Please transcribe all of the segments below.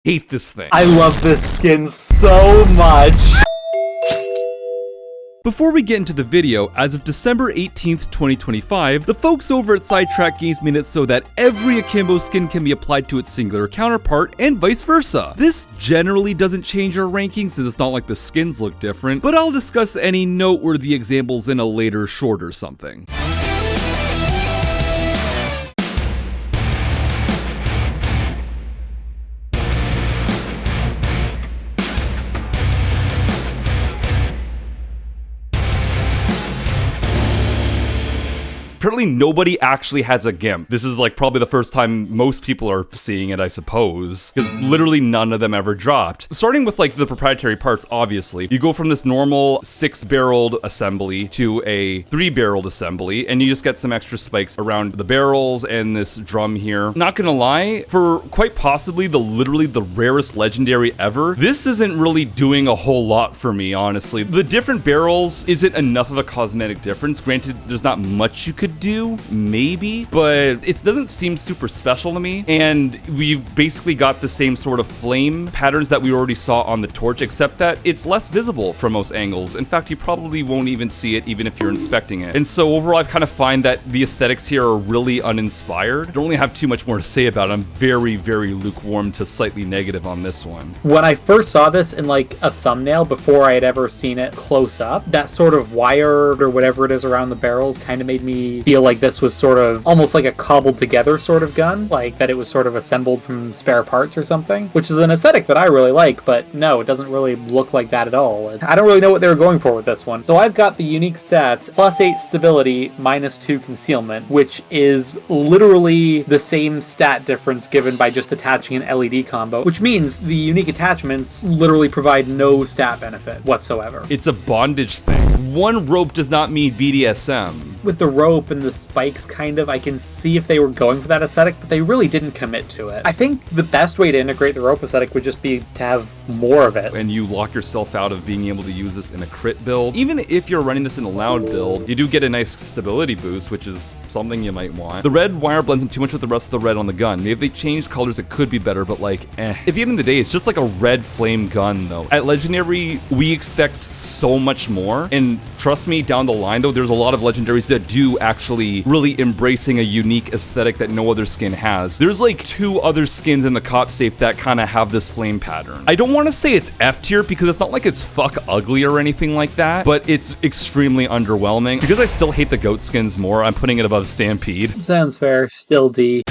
hate this thing. I love this skin so much. Before we get into the video, as of December 18th, 2025, the folks over at Sidetrack Games made it so that every Akimbo skin can be applied to its singular counterpart, and vice versa. This generally doesn't change our rankings, since it's not like the skins look different, but I'll discuss any noteworthy examples in a later short or something. Apparently nobody actually has a gimp. This is like probably the first time most people are seeing it, I suppose, because literally none of them ever dropped. Starting with like the proprietary parts, obviously, you go from this normal 6-barreled assembly to a 3-barreled assembly, and you just get some extra spikes around the barrels and this drum here. Not gonna lie, for quite possibly literally the rarest legendary ever, this isn't really doing a whole lot for me, honestly. The different barrels isn't enough of a cosmetic difference. Granted, there's not much you could do, maybe, but it doesn't seem super special to me. And we've basically got the same sort of flame patterns that we already saw on the torch, except that it's less visible from most angles. In fact, you probably won't even see it even if you're inspecting it. And so overall, I kind of find that the aesthetics here are really uninspired. I don't really have too much more to say about it. I'm very, very lukewarm to slightly negative on this one. When I first saw this in like a thumbnail before I had ever seen it close up, that sort of wire or whatever it is around the barrels kind of made me feel like this was sort of almost like a cobbled together sort of gun, like that it was sort of assembled from spare parts or something, which is an aesthetic that I really like, but no, it doesn't really look like that at all. I don't really know what they were going for with this one. So I've got the unique stats, +8 stability, -2 concealment, which is literally the same stat difference given by just attaching an LED combo, which means the unique attachments literally provide no stat benefit whatsoever. It's a bondage thing. One rope does not mean BDSM. With the rope and the spikes, kind of, I can see if they were going for that aesthetic, but they really didn't commit to it. I think the best way to integrate the rope aesthetic would just be to have more of it. And you lock yourself out of being able to use this in a crit build. Even if you're running this in a loud build, you do get a nice stability boost, which is something you might want. The red wire blends in too much with the rest of the red on the gun. Maybe if they changed colors, it could be better, but like, eh. At the end of the day, it's just like a red flame gun, though. At Legendary, we expect so much more, and trust me, down the line, though, there's a lot of Legendaries that do actually really embracing a unique aesthetic that no other skin has. There's like 2 other skins in the cop safe that kind of have this flame pattern. I don't want to say it's F tier because it's not like it's fuck ugly or anything like that, but it's extremely underwhelming. Because I still hate the goat skins more, I'm putting it above Stampede. Sounds fair. Still D.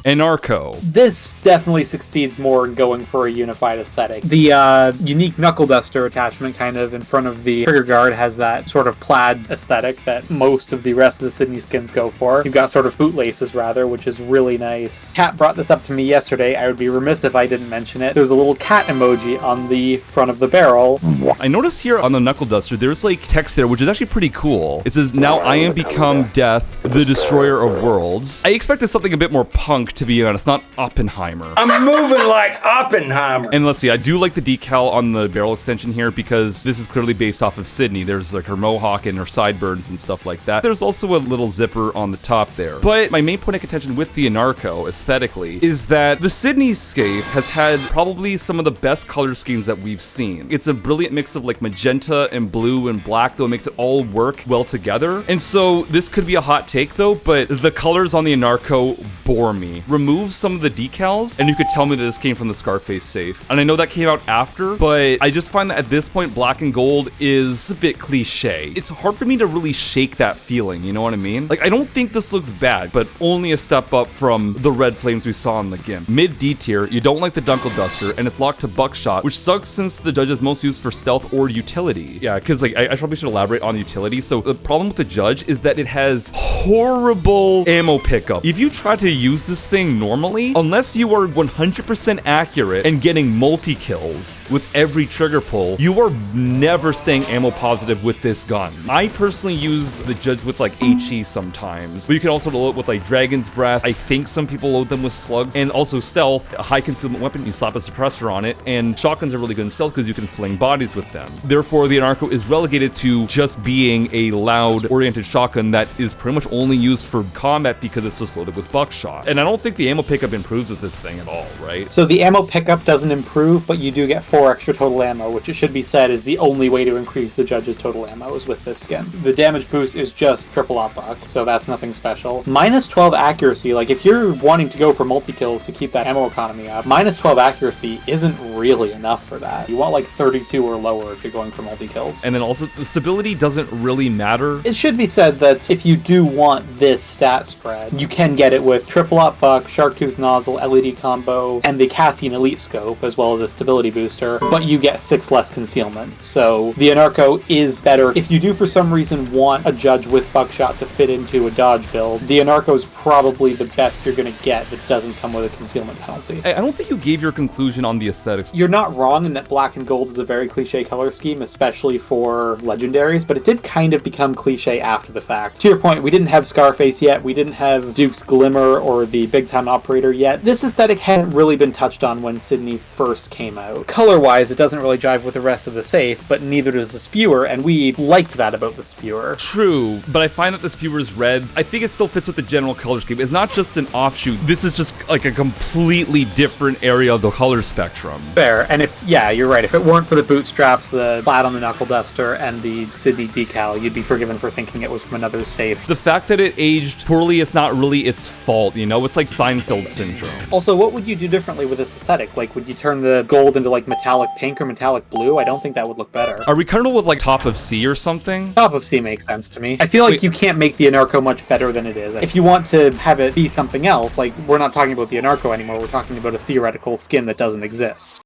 Anarco. This definitely succeeds more in going for a unified aesthetic. The unique knuckle duster attachment kind of in front of the trigger guard has that sort of plaid aesthetic that most of the rest of the Sydney skins go for. You've got sort of bootlaces rather, which is really nice. Cat brought this up to me yesterday. I would be remiss if I didn't mention it. There's a little cat emoji on the front of the barrel. I noticed here on the knuckle duster, there's like text there, which is actually pretty cool. It says, "Now I am become death, the destroyer of worlds." I expected something a bit more punk, to be honest, not Oppenheimer. I'm moving like Oppenheimer. And let's see, I do like the decal on the barrel extension here because this is clearly based off of Sydney. There's like her mohawk and her sideburns and stuff like that. There's also a little zipper on the top there. But my main point of contention with the Anarco aesthetically is that the Sydney scape has had probably some of the best color schemes that we've seen. It's a brilliant mix of like magenta and blue and black, though it makes it all work well together. And so this could be a hot take though, but the colors on the Anarco bore me. Remove some of the decals and you could tell me that this came from the Scarface safe. And I know that came out after, but I just find that at this point black and gold is a bit cliche. It's hard for me to really shake that feeling, you know what I mean? Like, I don't think this looks bad, but only a step up from the red flames we saw in the GIMP. Mid D tier, you don't like the Dunkle Duster, and it's locked to buckshot, which sucks since the Judge is most used for stealth or utility. Yeah, because like I probably should elaborate on utility. So the problem with the Judge is that it has horrible ammo pickup. If you try to use this thing normally, unless you are 100% accurate and getting multi-kills with every trigger pull, you are never staying ammo positive with this gun. I personally use the Judge with like HE sometimes, but you can also load it with like Dragon's Breath. I think some people load them with slugs, and also stealth, a high concealment weapon, you slap a suppressor on it, and shotguns are really good in stealth because you can fling bodies with them. Therefore, the Anarco is relegated to just being a loud-oriented shotgun that is pretty much only used for combat because it's just loaded with buckshot. And I don't think the ammo pickup improves with this thing at all, right? So the ammo pickup doesn't improve, but you do get 4 extra total ammo, which it should be said is the only way to increase the Judge's total ammo is with this skin. The damage boost is just triple op buck, so that's nothing special. Minus 12 accuracy, like if you're wanting to go for multi-kills to keep that ammo economy up, minus 12 accuracy isn't really enough for that. You want like 32 or lower if you're going for multi-kills. And then also, the stability doesn't really matter. It should be said that if you do want this stat spread, you can get it with triple op buck, shark tooth nozzle, LED combo, and the Cassian Elite scope, as well as a stability booster, but you get 6 less concealment. So the Anarco is better. If you do for some reason want a Judge with buckshot to fit into a dodge build, the Anarco is probably the best you're going to get that doesn't come with a concealment penalty. I don't think you gave your conclusion on the aesthetics. You're not wrong in that black and gold is a very cliche color scheme, especially for legendaries, but it did kind of become cliche after the fact. To your point, we didn't have Scarface yet, we didn't have Duke's Glimmer or the Big Time Operator yet. This aesthetic hadn't really been touched on when Sydney first came out. Color-wise, it doesn't really jive with the rest of the safe, but neither does the Spewer, and we liked that about the Spewer. True, but I find that the Spewer is red. I think it still fits with the general color scheme. It's not just an offshoot. This is just like a completely different area of the color spectrum. Fair, and if, yeah, you're right, if it weren't for the bootstraps, the Vlad on the knuckle duster, and the Sydney decal, you'd be forgiven for thinking it was from another safe. The fact that it aged poorly, it's not really its fault, you know? It's like Seinfeld syndrome. Also, what would you do differently with this aesthetic? Like, would you turn the gold into like metallic pink or metallic blue? I don't think that would look better. Are we comfortable with like Top of C or something? Top of C makes sense to me. I feel like you can't make the Anarco much better than it is. If you want to have it be something else, like, we're not talking about the Anarco anymore, we're talking about a theoretical skin that doesn't exist.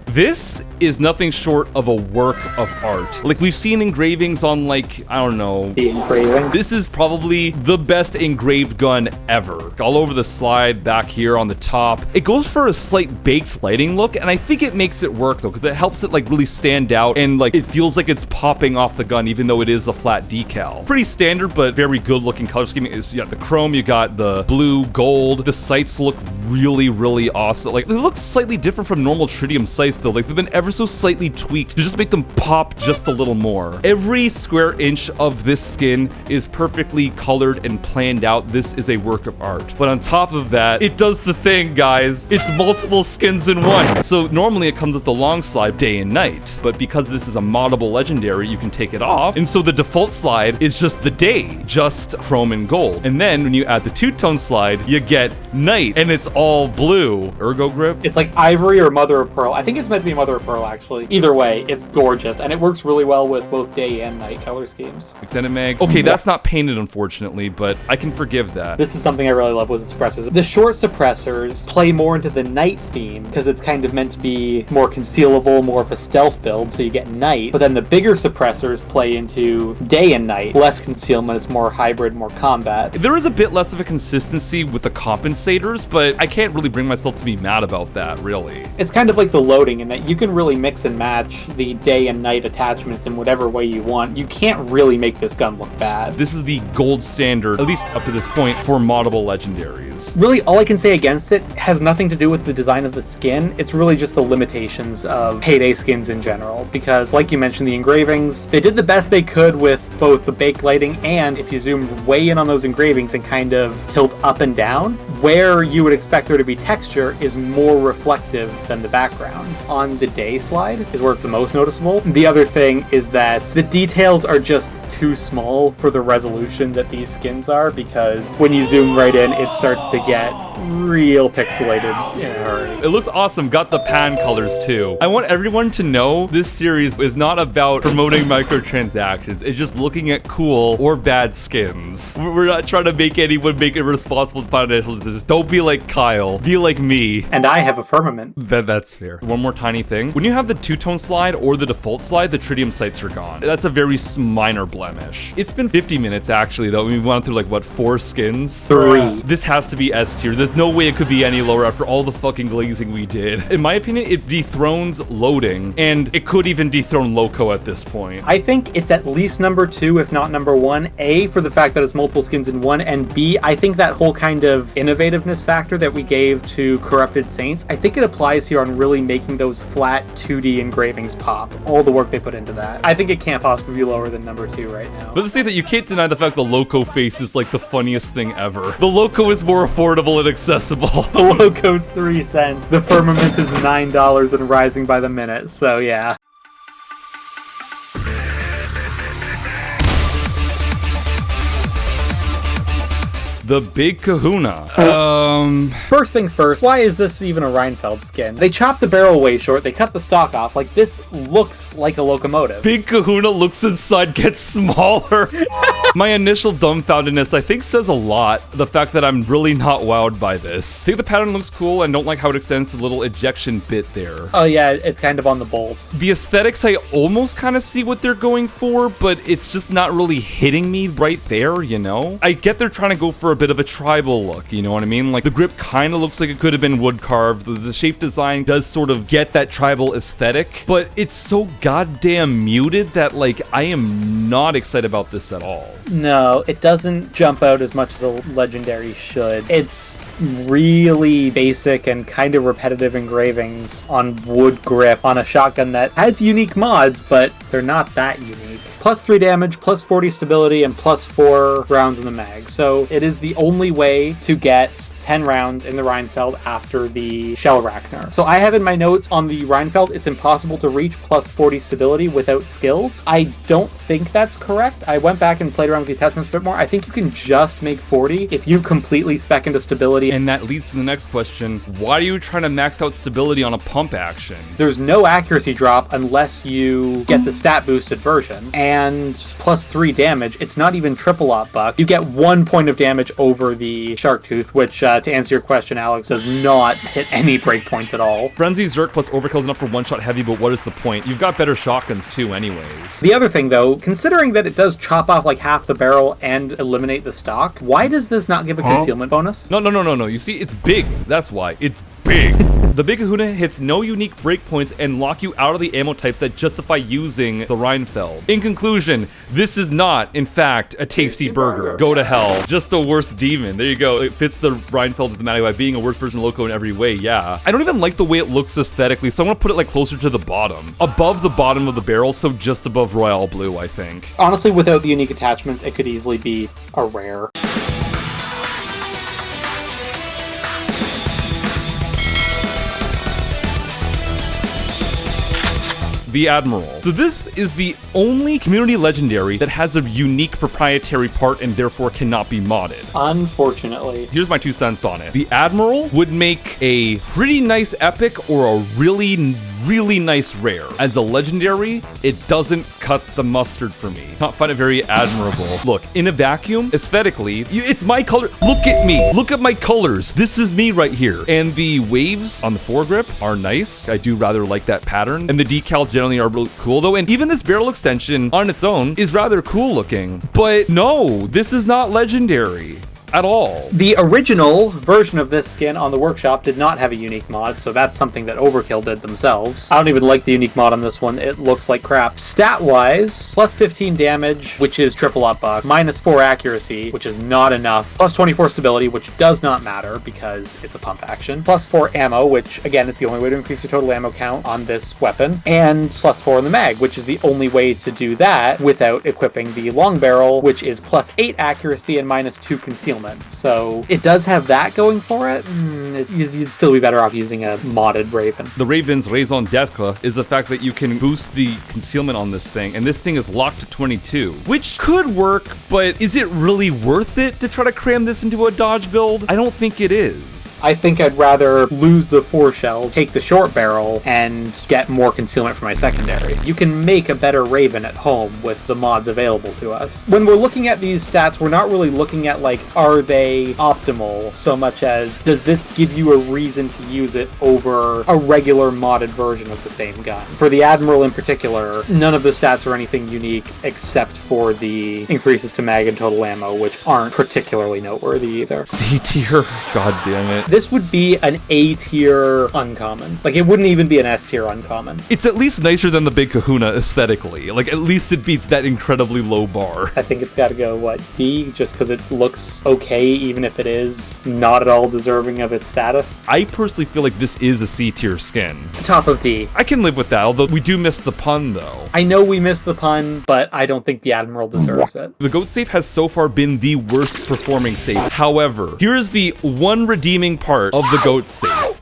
This is nothing short of a work of art. Like, we've seen engravings on, like, I don't know. The engraving? This is probably the best engraved gun ever. All over the slide, back here on the top. It goes for a slight baked lighting look, and I think it makes it work, though, because it helps it, like, really stand out, and, like, it feels like it's popping off the gun, even though it is a flat decal. Pretty standard, but very good-looking color scheme. You got the chrome, you got the blue, gold. The sights look really, really awesome. Like, they look slightly different from normal tritium sights, though. Like, they've been ever so slightly tweaked to just make them pop just a little more. Every square inch of this skin is perfectly colored and planned out. This is a work of art. But on top of that, it does the thing, guys. It's multiple skins in one. So normally it comes with the long slide day and night, but because this is a moddable legendary, you can take it off. And so the default slide is just the day, just chrome and gold. And then when you add the two-tone slide, you get night, and it's all blue. Ergo grip? It's like ivory or mother of pearl. I think it's meant to be mother of pearl, actually. Either way, it's gorgeous, and it works really well with both day and night color schemes. Extended mag. Okay, that's not painted, unfortunately, but I can forgive that. This is something I really love with the suppressors. The short suppressors play more into the night theme, because it's kind of meant to be more concealable, more of a stealth build, so you get night. But then the bigger suppressors play into day and night. Less concealment, it's more hybrid, more combat. There is a bit less of a consistency with the compensators, but I can't really bring myself to be mad about that, really. It's kind of like the loading in that you can really mix and match the day and night attachments in whatever way you want. You can't really make this gun look bad. This is the gold standard, at least up to this point, for moddable legendaries. Really, all I can say against it has nothing to do with the design of the skin. It's really just the limitations of Payday skins in general. Because, like you mentioned, the engravings, they did the best they could with both the baked lighting and, if you zoom way in on those engravings and kind of tilt up and down, where you would expect there to be texture is more reflective than the background. On the day slide is where it's the most noticeable. The other thing is that the details are just too small for the resolution that these skins are, because when you zoom right in, it starts to get real pixelated in a hurry. It looks awesome. Got the pan colors too. I want everyone to know this series is not about promoting microtransactions. It's just looking at cool or bad skins. We're not trying to make anyone make irresponsible financial decisions. Don't be like Kyle. Be like me. And I have a Firmament. That's fair. One more tiny thing. When When you have the two-tone slide or the default slide, the tritium sights are gone. That's a very minor blemish. It's been 50 minutes actually though. We've gone through like what, 4 skins? 3. This has to be S tier. There's no way it could be any lower after all the fucking glazing we did. In my opinion, it dethrones loading, and it could even dethrone Loco at this point. I think it's at least number 2, if not number 1. A, for the fact that it's multiple skins in one, and B, I think that whole kind of innovativeness factor that we gave to Corrupted Saints, I think it applies here on really making those flat 2D engravings pop. All the work they put into that. I think it can't possibly be lower than number 2 right now. But to say that you can't deny the fact the Loco face is like the funniest thing ever. The Loco is more affordable and accessible. The Loco's 3 cents. The Firmament is $9 and rising by the minute, so yeah. The Big Kahuna. First things first, why is this even a Reinfeld skin? They chopped the barrel way short, they cut the stock off, like this looks like a locomotive. Big Kahuna looks inside, gets smaller. My initial dumbfoundedness, I think, says a lot. The fact that I'm really not wowed by this. I think the pattern looks cool and don't like how it extends to the little ejection bit there. Oh yeah, it's kind of on the bolt. The aesthetics, I almost kind of see what they're going for, but it's just not really hitting me right there, you know? I get they're trying to go for a bit of a tribal look, you know what I mean? Like the grip kind of looks like it could have been wood carved. The shape design does sort of get that tribal aesthetic, but it's so goddamn muted that like I am not excited about this at all. No, it doesn't jump out as much as a legendary should. It's really basic and kind of repetitive engravings on wood grip on a shotgun that has unique mods, but they're not that unique. Plus 3 damage, plus 40 stability, and plus 4 rounds in the mag. So it is the only way to get 10 rounds in the Reinfeld after the Shell Rachnar. So I have in my notes on the Reinfeld, it's impossible to reach plus 40 stability without skills. I don't think that's correct. I went back and played around with the attachments a bit more. I think you can just make 40 if you completely spec into stability. And that leads to the next question. Why are you trying to max out stability on a pump action? There's no accuracy drop unless you get the stat boosted version. And plus 3 damage, it's not even triple op buck. You get 1 point of damage over the Shark Tooth, which to answer your question, Alex, does not hit any breakpoints at all. Frenzy Zerk plus Overkill is enough for one-shot heavy, but what is the point? You've got better shotguns too anyways. The other thing though, considering that it does chop off like half the barrel and eliminate the stock, why does this not give a concealment bonus? No. You see, it's big. That's why. It's big. The Big Kahuna hits no unique breakpoints and lock you out of the ammo types that justify using the Reinfeld. In conclusion, this is not, in fact, a tasty burger. Go to hell. Just a worse demon. There you go. It fits the Reinfeld thematic by being a worse version of Loco in every way, yeah. I don't even like the way it looks aesthetically, so I'm gonna put it like closer to the bottom. Above the bottom of the barrel, so just above Royale Blue, I think. Honestly, without the unique attachments, it could easily be a rare. The Admiral. So this is the only community legendary that has a unique proprietary part and therefore cannot be modded. Unfortunately. Here's my 2 cents on it. The Admiral would make a pretty nice epic or a really nice rare. As a legendary, it doesn't cut the mustard for me. Not find it very admirable. Look, in a vacuum, aesthetically, it's my color. Look at me. Look at my colors. This is me right here. And the waves on the foregrip are nice. I do rather like that pattern. And the decals generally are really cool though. And even this barrel extension on its own is rather cool looking. But no, this is not legendary at all. The original version of this skin on the workshop did not have a unique mod, so that's something that Overkill did themselves. I don't even like the unique mod on this one. It looks like crap. Stat-wise, plus 15 damage, which is triple up buck, minus 4 accuracy, which is not enough, plus 24 stability, which does not matter because it's a pump action, plus 4 ammo, which again, it's the only way to increase your total ammo count on this weapon, and plus 4 in the mag, which is the only way to do that without equipping the long barrel, which is plus 8 accuracy and minus 2 concealment. So it does have that going for it. You'd still be better off using a modded Raven. The Raven's raison d'etre is the fact that you can boost the concealment on this thing, and this thing is locked to 22, which could work, but is it really worth it to try to cram this into a dodge build? I don't think it is. I think I'd rather lose the 4 shells, take the short barrel, and get more concealment for my secondary. You can make a better Raven at home with the mods available to us. When we're looking at these stats, we're not really looking at like, are are they optimal so much as does this give you a reason to use it over a regular modded version of the same gun? For the Admiral in particular, none of the stats are anything unique except for the increases to mag and total ammo, which aren't particularly noteworthy either. C tier? God damn it. This would be an A tier uncommon. Like, it wouldn't even be an S tier uncommon. It's at least nicer than the big Kahuna aesthetically. Like, at least it beats that incredibly low bar. I think it's got to go, what, D? Just because it looks okay, even if it is not at all deserving of its status. I personally feel like this is a C tier skin. Top of D. I can live with that, although we do miss the pun, though. I know we missed the pun, but I don't think the Admiral deserves it. The goat safe has so far been the worst performing safe. However, here's the one redeeming part of the goat safe.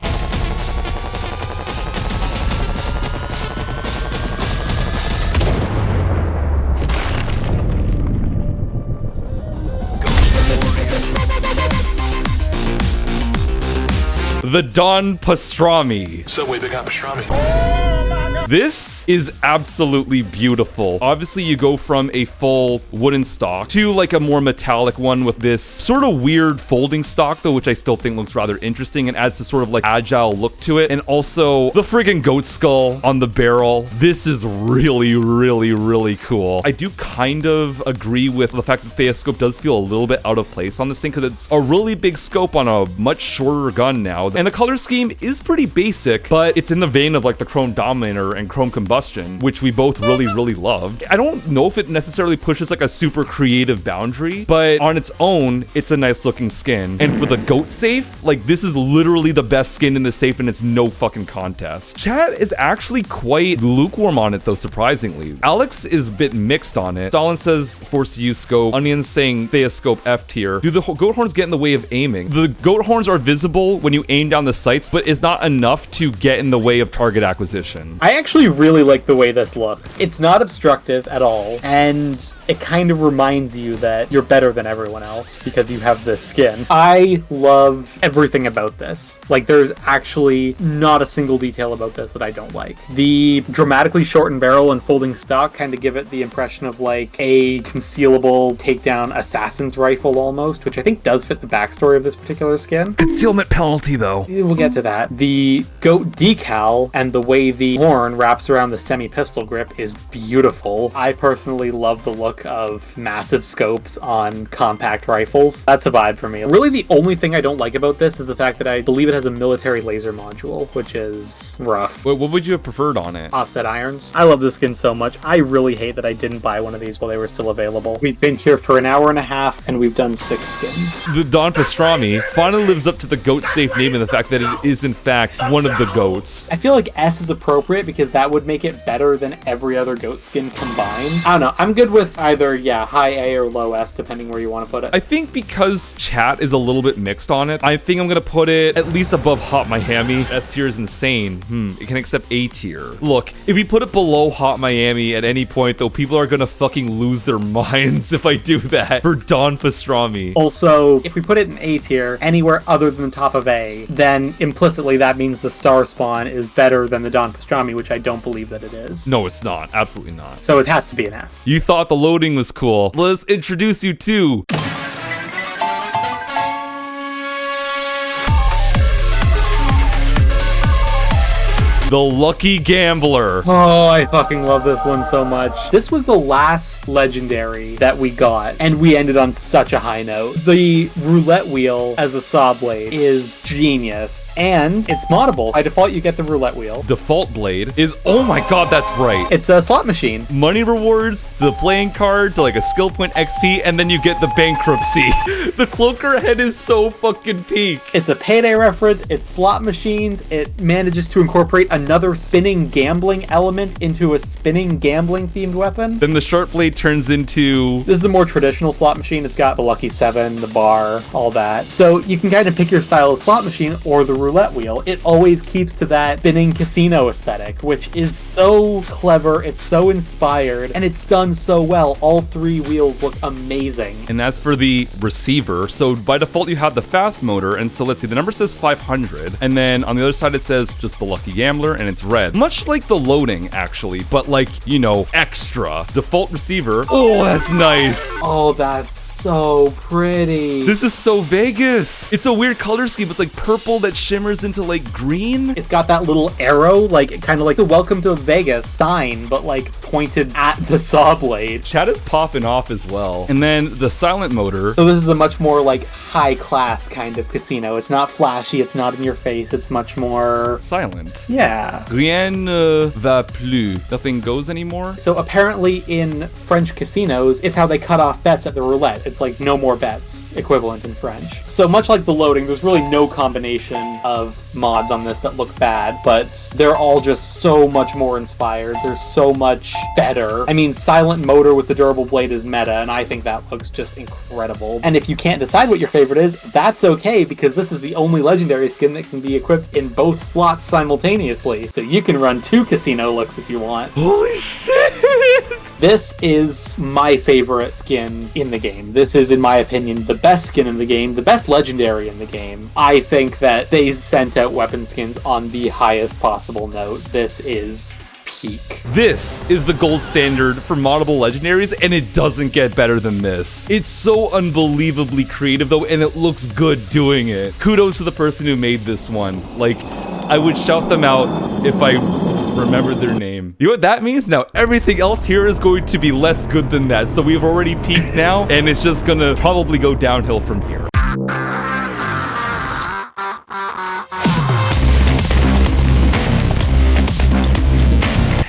The Don Pastrami. Subway, big hot pastrami. This is absolutely beautiful. Obviously, you go from a full wooden stock to like a more metallic one with this sort of weird folding stock, though, which I still think looks rather interesting and adds this sort of like agile look to it. And also the friggin' goat skull on the barrel. This is really, really, really cool. I do kind of agree with the fact that the scope does feel a little bit out of place on this thing because it's a really big scope on a much shorter gun now. And the color scheme is pretty basic, but it's in the vein of like the Chrome Dominator and Chrome Combustion, which we both really, really loved. I don't know if it necessarily pushes like a super creative boundary, but on its own, it's a nice looking skin. And for the goat safe, like this is literally the best skin in the safe and it's no fucking contest. Chat is actually quite lukewarm on it though, surprisingly. Alex is a bit mixed on it. Stalin says forced to use scope. Onion's saying Theoscope F tier. Do the goat horns get in the way of aiming? The goat horns are visible when you aim down the sights, but it's not enough to get in the way of target acquisition. I actually really like the way this looks. It's not obstructive at all, and it kind of reminds you that you're better than everyone else because you have this skin. I love everything about this. Like, there's actually not a single detail about this that I don't like. The dramatically shortened barrel and folding stock kind of give it the impression of like a concealable takedown assassin's rifle almost, which I think does fit the backstory of this particular skin. Concealment penalty though. We'll get to that. The goat decal and the way the horn wraps around the semi-pistol grip is beautiful. I personally love the look of massive scopes on compact rifles. That's a vibe for me. Really, the only thing I don't like about this is the fact that I believe it has a military laser module, which is rough. What would you have preferred on it? Offset irons. I love this skin so much. I really hate that I didn't buy one of these while they were still available. We've been here for an hour and a half and we've done 6 skins. The Don Pastrami finally lives up to the goat safe name and the fact that it is in fact one of the goats. I feel like S is appropriate because that would make it better than every other goat skin combined. I don't know. I'm good with either, yeah, high A or low S, depending where you want to put it. I think because chat is a little bit mixed on it, I think I'm gonna put it at least above Hot Miami. S tier is insane. It can accept A tier. Look, if we put it below Hot Miami at any point, though, people are gonna fucking lose their minds if I do that for Don Pastrami. Also, if we put it in A tier, anywhere other than the top of A, then implicitly that means the Star Spawn is better than the Don Pastrami, which I don't believe that it is. No, it's not. Absolutely not. So it has to be an S. You thought the loading was cool. Let's introduce you to the Lucky Gambler. Oh, I fucking love this one so much. This was the last legendary that we got, and we ended on such a high note. The roulette wheel as a saw blade is genius, and it's moddable. By default, you get the roulette wheel. Default blade is, oh my god, that's right. It's a slot machine. Money rewards, the playing card to like a skill point XP, and then you get the bankruptcy. The cloaker head is so fucking peak. It's a Payday reference, it's slot machines, it manages to incorporate another spinning gambling element into a spinning gambling themed weapon. Then the sharp blade turns into... This is a more traditional slot machine. It's got the Lucky 7, the bar, all that. So you can kind of pick your style of slot machine or the roulette wheel. It always keeps to that spinning casino aesthetic, which is so clever, it's so inspired, and it's done so well. All 3 wheels look amazing. And that's for the receiver. So by default, you have the fast motor. And so let's see, the number says 500. And then on the other side, it says just the Lucky Gambler. color and it's red. Much like the loading, actually, but like, you know, extra. Default receiver. Oh, that's nice. Oh, that's so pretty. This is so Vegas. It's a weird color scheme. It's like purple that shimmers into like green. It's got that little arrow, like kind of like the Welcome to Vegas sign, but like pointed at the saw blade. Chat is popping off as well. And then the silent motor. So this is a much more like high class kind of casino. It's not flashy, it's not in your face, it's much more silent. Yeah. Rien ne va plus. Nothing goes anymore. So apparently in French casinos, it's how they cut off bets at the roulette. It's like no more bets, equivalent in French. So much like the loading, there's really no combination of mods on this that look bad, but they're all just so much more inspired. They're so much better. I mean, silent motor with the durable blade is meta, and I think that looks just incredible. And if you can't decide what your favorite is, that's okay, because this is the only legendary skin that can be equipped in both slots simultaneously. So you can run 2 casino looks if you want. Holy shit! This is my favorite skin in the game. This is, in my opinion, the best skin in the game, the best legendary in the game. I think that they sent out weapon skins on the highest possible note. This is peak. This is the gold standard for moddable legendaries, and it doesn't get better than this. It's so unbelievably creative though, and it looks good doing it. Kudos to the person who made this one. Like, I would shout them out if I remembered their name. You know what that means? Now everything else here is going to be less good than that. So we've already peaked now, and it's just gonna probably go downhill from here.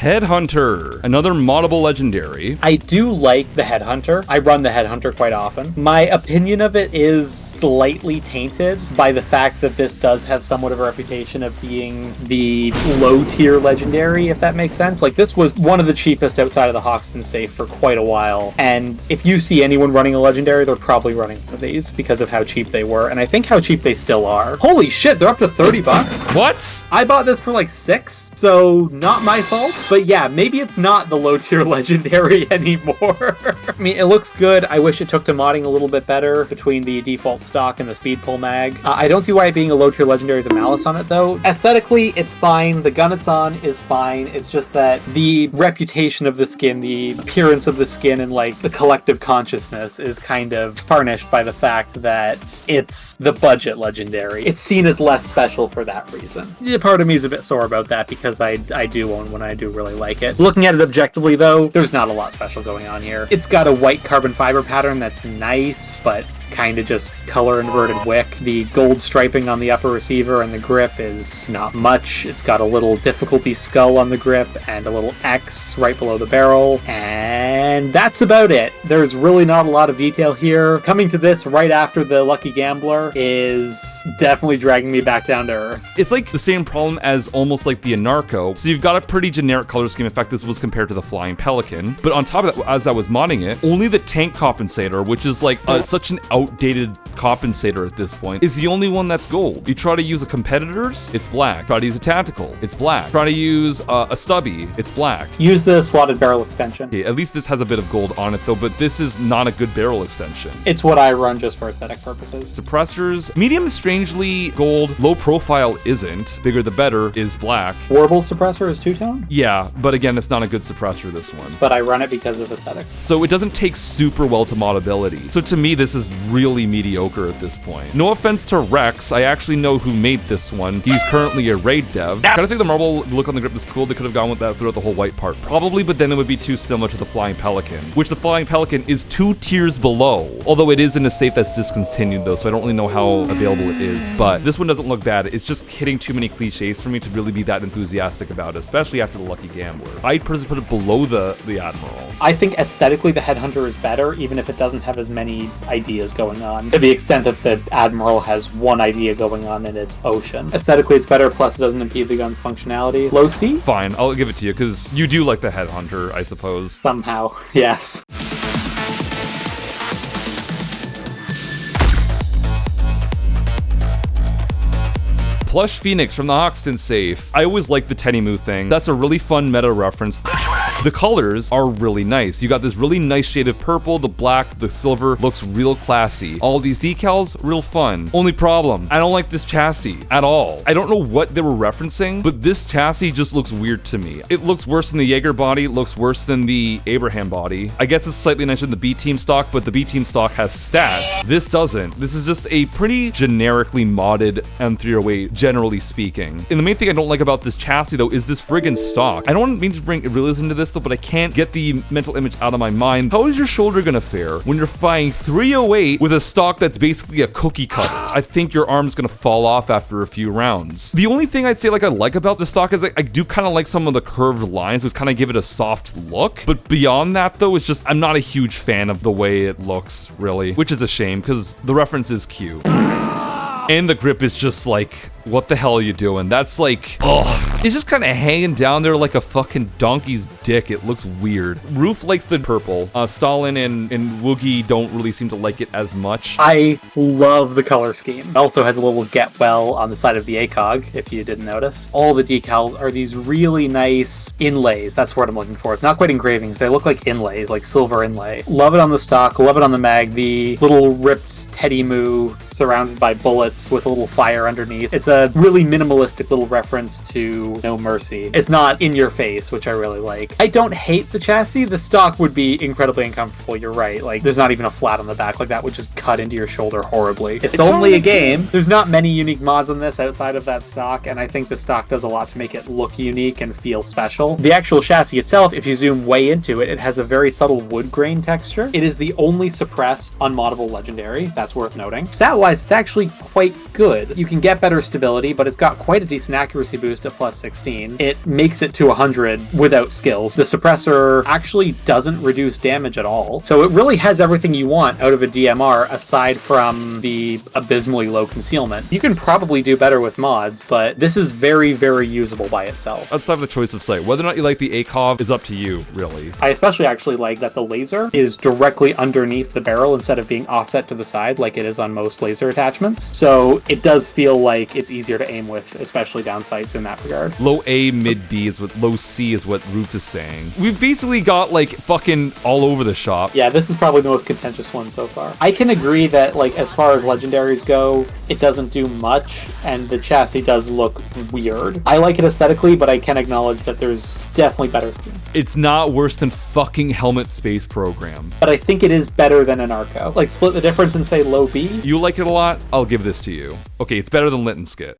Headhunter, another moddable legendary. I do like the Headhunter. I run the Headhunter quite often. My opinion of it is slightly tainted by the fact that this does have somewhat of a reputation of being the low-tier legendary, if that makes sense. Like, this was one of the cheapest outside of the Hoxton safe for quite a while, and if you see anyone running a legendary, they're probably running one of these because of how cheap they were, and I think how cheap they still are. Holy shit, they're up to 30 bucks. What? I bought this for like 6, so not my fault. But yeah, maybe it's not the low tier legendary anymore. I mean, it looks good. I wish it took to modding a little bit better between the default stock and the speed pull mag. I don't see why it being a low tier legendary is a malice on it though. Aesthetically, it's fine. The gun it's on is fine. It's just that the reputation of the skin, the appearance of the skin, and like the collective consciousness is kind of tarnished by the fact that it's the budget legendary. It's seen as less special for that reason. Yeah, part of me is a bit sore about that because I do own one. I do really like it. Looking at it objectively though, there's not a lot special going on here. It's got a white carbon fiber pattern that's nice, but kind of just color inverted wick. The gold striping on the upper receiver and the grip is not much. It's got a little difficulty skull on the grip and a little X right below the barrel, and that's about it. There's really not a lot of detail here. Coming to this right after the Lucky Gambler is definitely dragging me back down to earth. It's like the same problem as almost like the Anarco. So you've got a pretty generic color scheme. In fact, this was compared to the Flying Pelican. But on top of that, as I was modding it, only the tank compensator, which is like such an outdated compensator at this point, is the only one that's gold. You try to use a competitor's, it's black. Try to use a tactical, it's black. Try to use a stubby, it's black. Use the slotted barrel extension. Okay, at least this has a bit of gold on it though, but this is not a good barrel extension. It's what I run just for aesthetic purposes. Suppressors, medium is strangely gold, low profile isn't, bigger the better is black. Warble's suppressor is two-tone? Yeah, but again, it's not a good suppressor, this one. But I run it because of aesthetics. So it doesn't take super well to modability. So to me, this is really mediocre at this point. No offense to Rex, I actually know who made this one. He's currently a raid dev. I think the marble look on the grip is cool. They could have gone with that throughout the whole white part. Probably, but then it would be too similar to the Flying Pelican, which the Flying Pelican is 2 tiers below. Although it is in a safe that's discontinued though, so I don't really know how available it is. But this one doesn't look bad. It's just hitting too many cliches for me to really be that enthusiastic about it, especially after the Lucky Gambler. I'd personally put it below the Admiral. I think aesthetically the Headhunter is better, even if it doesn't have as many ideas going on. To the extent that the Admiral has one idea going on and it's ocean. Aesthetically it's better, plus it doesn't impede the gun's functionality. Low C? Fine, I'll give it to you, because you do like the Headhunter, I suppose. Somehow, yes. Plush Phoenix from the Hoxton safe. I always like the Tenemu thing. That's a really fun meta reference. The colors are really nice. You got this really nice shade of purple, the black, the silver, looks real classy. All these decals, real fun. Only problem, I don't like this chassis at all. I don't know what they were referencing, but this chassis just looks weird to me. It looks worse than the Jaeger body, looks worse than the Abraham body. I guess it's slightly nicer than the B-Team stock, but the B-Team stock has stats. This doesn't. This is just a pretty generically modded M308, generally speaking. And the main thing I don't like about this chassis, though, is this friggin' stock. I don't mean to bring realism to this, though, but I can't get the mental image out of my mind. How is your shoulder gonna fare when you're fighting 308 with a stock that's basically a cookie cutter? I think your arm's gonna fall off after a few rounds. The only thing I'd say I like about this stock is I do kind of like some of the curved lines, which kind of give it a soft look. But beyond that, though, it's just I'm not a huge fan of the way it looks, really, which is a shame because the reference is cute. And the grip is just like, what the hell are you doing? That's like, ugh. It's just kind of hanging down there like a fucking donkey's dick. It looks weird. Roof likes the purple. Stalin and Woogie don't really seem to like it as much. I love the color scheme. It also has a little get well on the side of the ACOG, if you didn't notice. All the decals are these really nice inlays. That's what I'm looking for. It's not quite engravings. They look like inlays, like silver inlay. Love it on the stock. Love it on the mag. The little ripped Teddy Moo surrounded by bullets with a little fire underneath. It's a really minimalistic little reference to No Mercy. It's not in your face, which I really like. I don't hate the chassis. The stock would be incredibly uncomfortable. You're right. Like, there's not even a flat on the back. Like, that would just cut into your shoulder horribly. It's only a game. There's not many unique mods on this outside of that stock, and I think the stock does a lot to make it look unique and feel special. The actual chassis itself, if you zoom way into it, it has a very subtle wood grain texture. It is the only suppressed unmoddable legendary. That's worth noting. Stat-wise, it's actually quite good. You can get better stability, but it's got quite a decent accuracy boost at plus 16. It makes it to 100 without skills. The suppressor actually doesn't reduce damage at all. So it really has everything you want out of a DMR aside from the abysmally low concealment. You can probably do better with mods, but this is very, very usable by itself. Outside of the choice of sight, whether or not you like the ACOV is up to you, really. I especially actually like that the laser is directly underneath the barrel instead of being offset to the side like it is on most laser attachments. So it does feel like it's easier to aim with, especially down sights in that regard. Low A, mid B is what low C is what Ruth is saying. We've basically got like fucking all over the shop. Yeah, this is probably the most contentious one so far. I can agree that like as far as legendaries go, it doesn't do much and the chassis does look weird. I like it aesthetically, but I can acknowledge that there's definitely better skins. It's not worse than fucking Helmet Space Program. But I think it is better than Anarco. Like split the difference and say low B. You like it a lot? I'll give this to you. Okay, it's better than Linton Skit.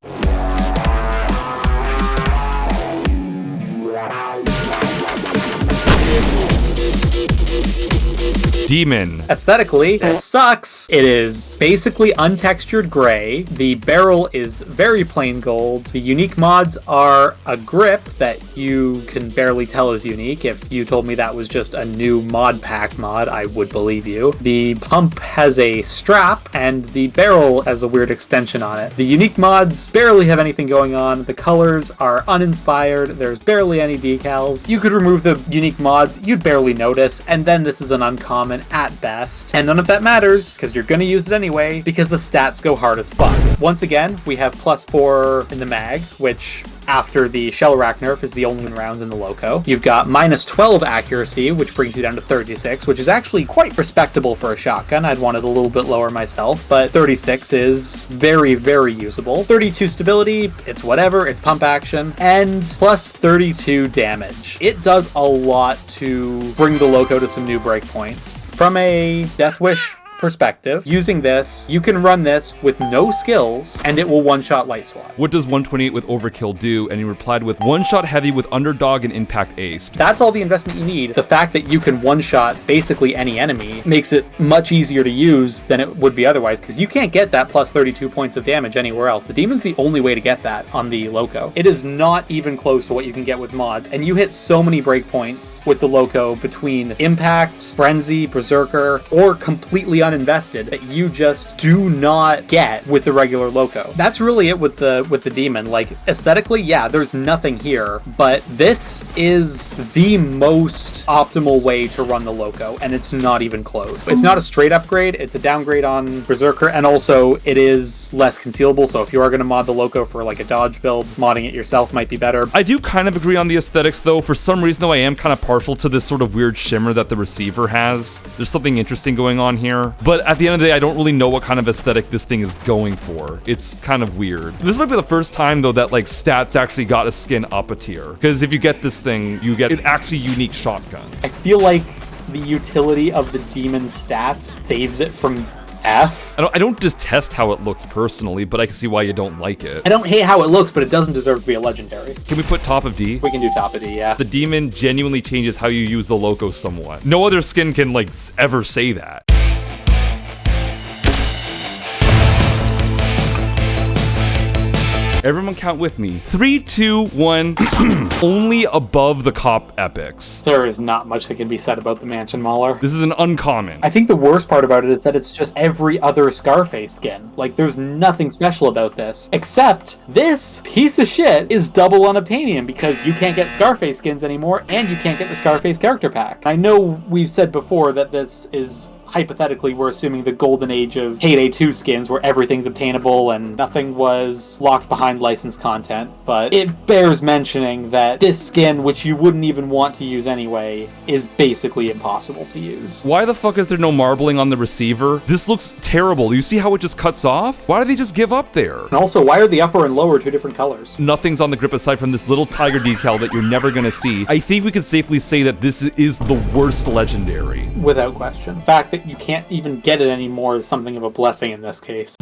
Demon. Aesthetically, it sucks. It is basically untextured gray. The barrel is very plain gold. The unique mods are a grip that you can barely tell is unique. If you told me that was just a new mod pack mod, I would believe you. The pump has a strap and the barrel has a weird extension on it. The unique mods barely have anything going on. The colors are uninspired. There's barely any decals. You could remove the unique mods, you'd barely notice, and then this is an uncommon at best. And none of that matters, because you're going to use it anyway, because the stats go hard as fuck. Once again, we have +4 in the mag, which after the shell rack nerf is the only rounds in the loco. You've got -12 accuracy, which brings you down to 36, which is actually quite respectable for a shotgun. I'd want it a little bit lower myself, but 36 is very, very usable. 32 stability, it's whatever, it's pump action, and +32 damage. It does a lot to bring the loco to some new breakpoints. From a Death Wish perspective, using this, you can run this with no skills and it will one-shot light swat. What does 128 with Overkill do? And he replied with one-shot heavy with Underdog and Impact Ace. That's all the investment you need. The fact that you can one-shot basically any enemy makes it much easier to use than it would be otherwise, because you can't get that +32 points of damage anywhere else. The Demon's the only way to get that on the loco. It is not even close to what you can get with mods, and you hit so many breakpoints with the loco between Impact, Frenzy, Berserker, or completely ton invested that you just do not get with the regular loco. That's really it with the demon. Like, aesthetically, yeah, there's nothing here, but this is the most optimal way to run the loco, and it's not even close. It's not a straight upgrade, it's a downgrade on Berserker, and also it is less concealable, so if you are going to mod the loco for like a dodge build, modding it yourself might be better. I do kind of agree on the aesthetics, though. For some reason, though, I am kind of partial to this sort of weird shimmer that the receiver has. There's something interesting going on here, but at the end of the day, I don't really know what kind of aesthetic this thing is going for. It's kind of weird. This might be the first time, though, that like stats actually got a skin up a tier, because if you get this thing, you get an actually unique shotgun. I feel like the utility of the demon stats saves it from F. I don't detest how it looks personally, but I can see why you don't like it. I don't hate how it looks, but it doesn't deserve to be a legendary. Can we put top of D? We can do top of D, yeah. The demon genuinely changes how you use the loco somewhat. No other skin can like ever say that. Everyone count with me. 3, 2, 1. Only above the cop epics. There is not much that can be said about the Mansion Mauler. This is an uncommon. I think the worst part about it is that it's just every other Scarface skin. Like, there's nothing special about this. Except, this piece of shit is double unobtainium because you can't get Scarface skins anymore, and you can't get the Scarface character pack. I know we've said before that this is... hypothetically, we're assuming the golden age of Payday 2 skins where everything's obtainable and nothing was locked behind licensed content, but it bears mentioning that this skin, which you wouldn't even want to use anyway, is basically impossible to use. Why the fuck is there no marbling on the receiver? This looks terrible. You see how it just cuts off? Why do they just give up there? And also, why are the upper and lower two different colors? Nothing's on the grip aside from this little tiger decal that you're never gonna see. I think we can safely say that this is the worst legendary. Without question. The fact that you can't even get it anymore is something of a blessing in this case.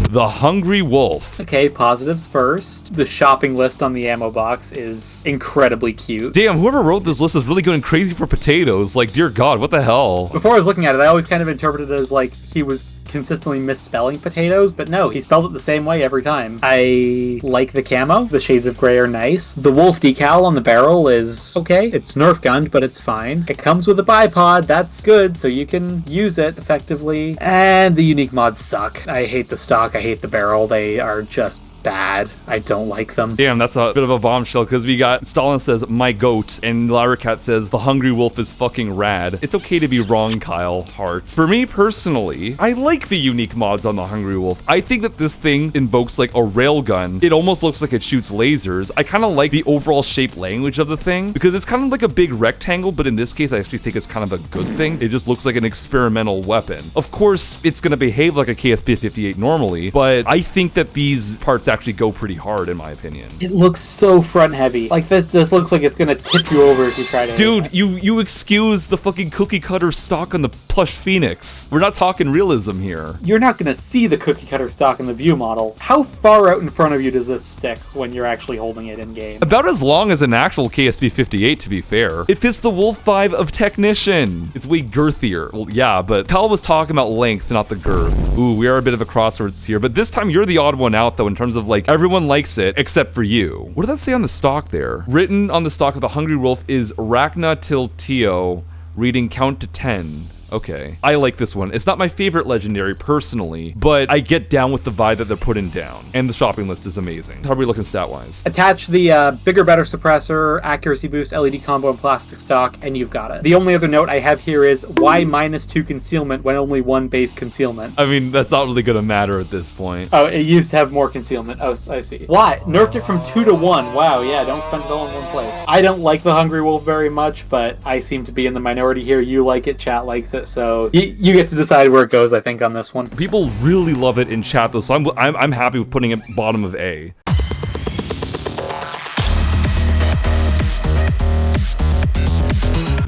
The Hungry Wolf. Okay, positives first. The shopping list on the ammo box is incredibly cute. Damn, whoever wrote this list is really going crazy for potatoes. Like, dear God, what the hell? Before I was looking at it, I always kind of interpreted it as like he was consistently misspelling potatoes, but no, he spelled it the same way every time. I like the camo. The shades of gray are nice. The wolf decal on the barrel is okay. It's Nerf gunned, but it's fine. It comes with a bipod. That's good, so you can use it effectively. And the unique mods suck. I hate the stock. I hate the barrel. They are just bad. I don't like them. Damn, that's a bit of a bombshell, because we got Stalin says my goat and Lyra Cat says the Hungry Wolf is fucking rad. It's okay to be wrong, Kyle Hart. For me personally, I like the unique mods on the Hungry Wolf. I think that this thing invokes like a railgun. It almost looks like it shoots lasers. I kind of like the overall shape language of the thing because it's kind of like a big rectangle, but in this case I actually think it's kind of a good thing. It just looks like an experimental weapon. Of course, it's going to behave like a KSP-58 normally, but I think that these parts actually go pretty hard in my opinion. It looks so front heavy. Like this looks like it's gonna tip you over if you try to. Dude, you excuse the fucking cookie cutter stock on the Plush Phoenix. We're not talking realism here. You're not gonna see the cookie cutter stock in the view model. How far out in front of you does this stick when you're actually holding it in game? About as long as an actual KSP-58 to be fair. It fits the Wolf 5 of Technician. It's way girthier. Well, yeah, but Kyle was talking about length, not the girth. Ooh, we are a bit of a crossroads here, but this time you're the odd one out though in terms of like everyone likes it except for you. What did that say on the stock there? Written on the stock of the Hungry Wolf is Rachna Tiltio, reading count to 10. Okay. I like this one. It's not my favorite legendary personally, but I get down with the vibe that they're putting down. And the shopping list is amazing. How are we looking stat-wise? Attach the bigger, better suppressor, accuracy boost, LED combo, and plastic stock, and you've got it. The only other note I have here is why -2 concealment when only 1 base concealment? I mean, that's not really gonna matter at this point. Oh, it used to have more concealment. Oh, I see. Why? Nerfed it from 2 to 1. Wow, yeah, don't spend it all in one place. I don't like the Hungry Wolf very much, but I seem to be in the minority here. You like it, chat likes it. So you get to decide where it goes, I think, on this one. People really love it in chat, though, so I'm happy with putting it bottom of A.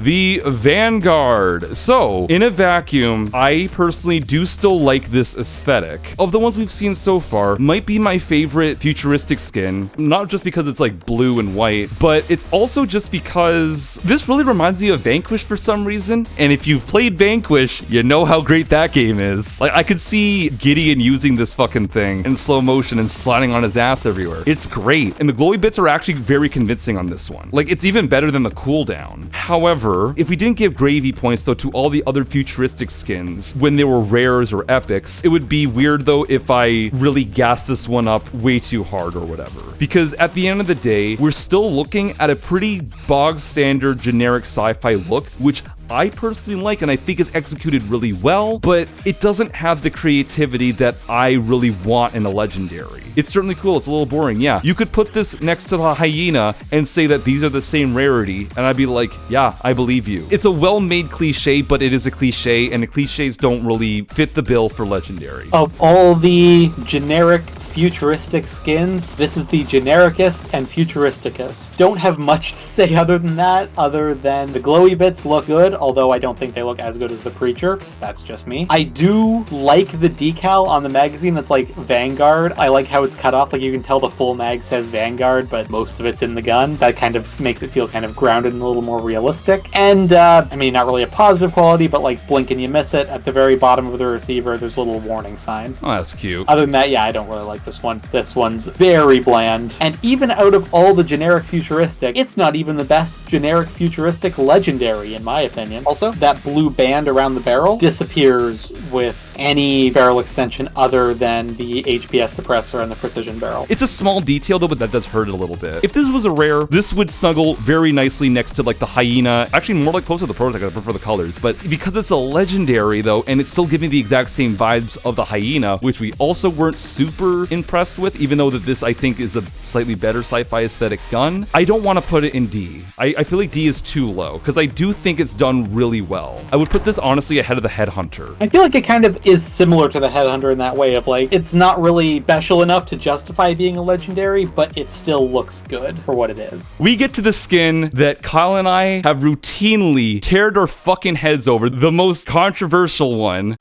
the Vanguard. So, in a vacuum, I personally do still like this aesthetic. Of the ones we've seen so far, might be my favorite futuristic skin, not just because it's like blue and white, but it's also just because this really reminds me of Vanquish for some reason. And if you've played Vanquish, you know how great that game is. Like, I could see Gideon using this fucking thing in slow motion and sliding on his ass everywhere. It's great. And the glowy bits are actually very convincing on this one. Like, it's even better than the cooldown. However, if we didn't give gravy points though to all the other futuristic skins when they were rares or epics, it would be weird though if I really gassed this one up way too hard or whatever. Because at the end of the day, we're still looking at a pretty bog standard generic sci-fi look, which I personally like and I think is executed really well, but it doesn't have the creativity that I really want in a legendary. It's certainly cool, it's a little boring, yeah. You could put this next to the hyena and say that these are the same rarity, and I'd be like, yeah, I believe you. It's a well-made cliche, but it is a cliche, and the cliches don't really fit the bill for legendary. Of all the generic futuristic skins, this is the genericest and futuristicest. Don't have much to say other than that, other than the glowy bits look good, although I don't think they look as good as the Preacher. That's just me. I do like the decal on the magazine that's like Vanguard. I like how it's cut off, like you can tell the full mag says Vanguard, but most of it's in the gun. That kind of makes it feel kind of grounded and a little more realistic. And, I mean, not really a positive quality, but like blink and you miss it. At the very bottom of the receiver, there's a little warning sign. Oh, that's cute. Other than that, yeah, I don't really like this one. This one's very bland. And even out of all the generic futuristic, it's not even the best generic futuristic legendary, in my opinion. Also, that blue band around the barrel disappears with any barrel extension other than the HPS suppressor and the precision barrel. It's a small detail though, but that does hurt it a little bit. If this was a rare, this would snuggle very nicely next to like the hyena. Actually, more like closer to the prototype. I prefer the colors. But because it's a legendary though, and it's still giving the exact same vibes of the hyena, which we also weren't super impressed with, even though that this I think is a slightly better sci-fi aesthetic gun, I don't want to put it in D. I feel like D is too low, because I do think it's done really well. I would put this honestly ahead of the Headhunter. I feel like it kind of is similar to the Headhunter in that way of like, it's not really special enough to justify being a legendary, but it still looks good for what it is. We get to the skin that Kyle and I have routinely teared our fucking heads over, the most controversial one.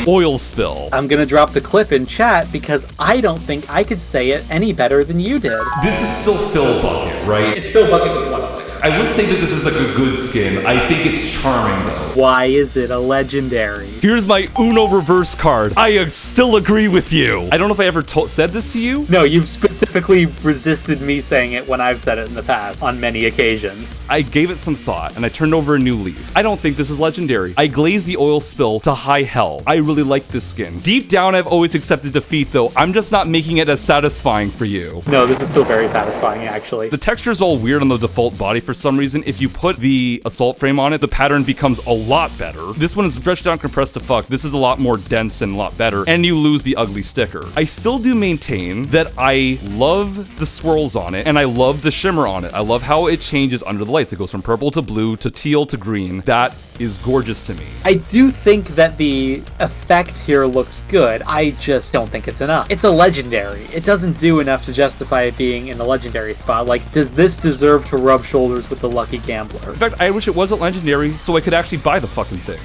Oil spill. I'm gonna drop the clip in chat because I don't think I could say it any better than you did. This is still Phil Bucket, right? It's Phil Bucket with one sticker. I would say that this is like a good skin. I think it's charming though. Why is it a legendary? Here's my Uno reverse card. I still agree with you. I don't know if I ever said this to you. No, you've specifically resisted me saying it when I've said it in the past on many occasions. I gave it some thought and I turned over a new leaf. I don't think this is legendary. I glazed the oil spill to high hell. I really like this skin. Deep down, I've always accepted defeat though. I'm just not making it as satisfying for you. No, this is still very satisfying actually. The texture is all weird on the default body for some reason. If you put the assault frame on it, the pattern becomes a lot better. This one is stretched down, compressed to fuck. This is a lot more dense and a lot better. And you lose the ugly sticker. I still do maintain that I love the swirls on it and I love the shimmer on it. I love how it changes under the lights. It goes from purple to blue to teal to green. That is gorgeous to me. I do think that the effect here looks good. I just don't think it's enough. It's a legendary. It doesn't do enough to justify it being in the legendary spot. Like, does this deserve to rub shoulders with the Lucky Gambler? In fact, I wish it wasn't legendary so I could actually buy the fucking thing.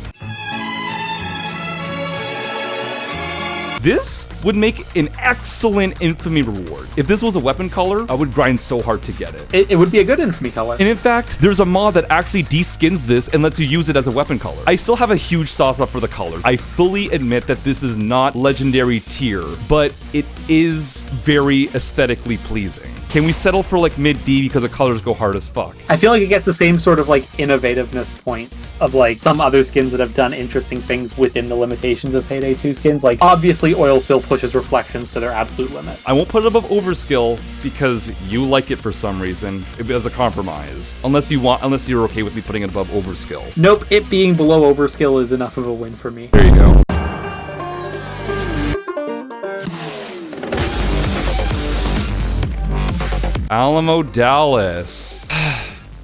This would make an excellent infamy reward. If this was a weapon color, I would grind so hard to get it. It would be a good infamy color. And in fact, there's a mod that actually deskins this and lets you use it as a weapon color. I still have a huge sauce up for the colors. I fully admit that this is not legendary tier, but it is very aesthetically pleasing. Can we settle for like mid D because the colors go hard as fuck? I feel like it gets the same sort of like innovativeness points of like some other skins that have done interesting things within the limitations of Payday 2 skins. Like obviously Oil Spill pushes reflections to their absolute limit. I won't put it above Overskill because you like it for some reason as a compromise. Unless you're okay with me putting it above Overskill. Nope, it being below Overskill is enough of a win for me. There you go. Alamo Dallas.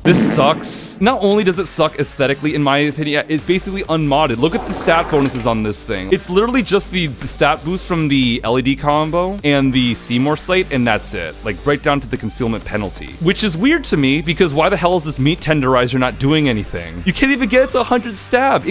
This sucks. Not only does it suck aesthetically, in my opinion, it's basically unmodded. Look at the stat bonuses on this thing. It's literally just the stat boost from the LED combo and the Seymour sight, and that's it. Like, right down to the concealment penalty. Which is weird to me, because why the hell is this meat tenderizer not doing anything? You can't even get it to 100 stab.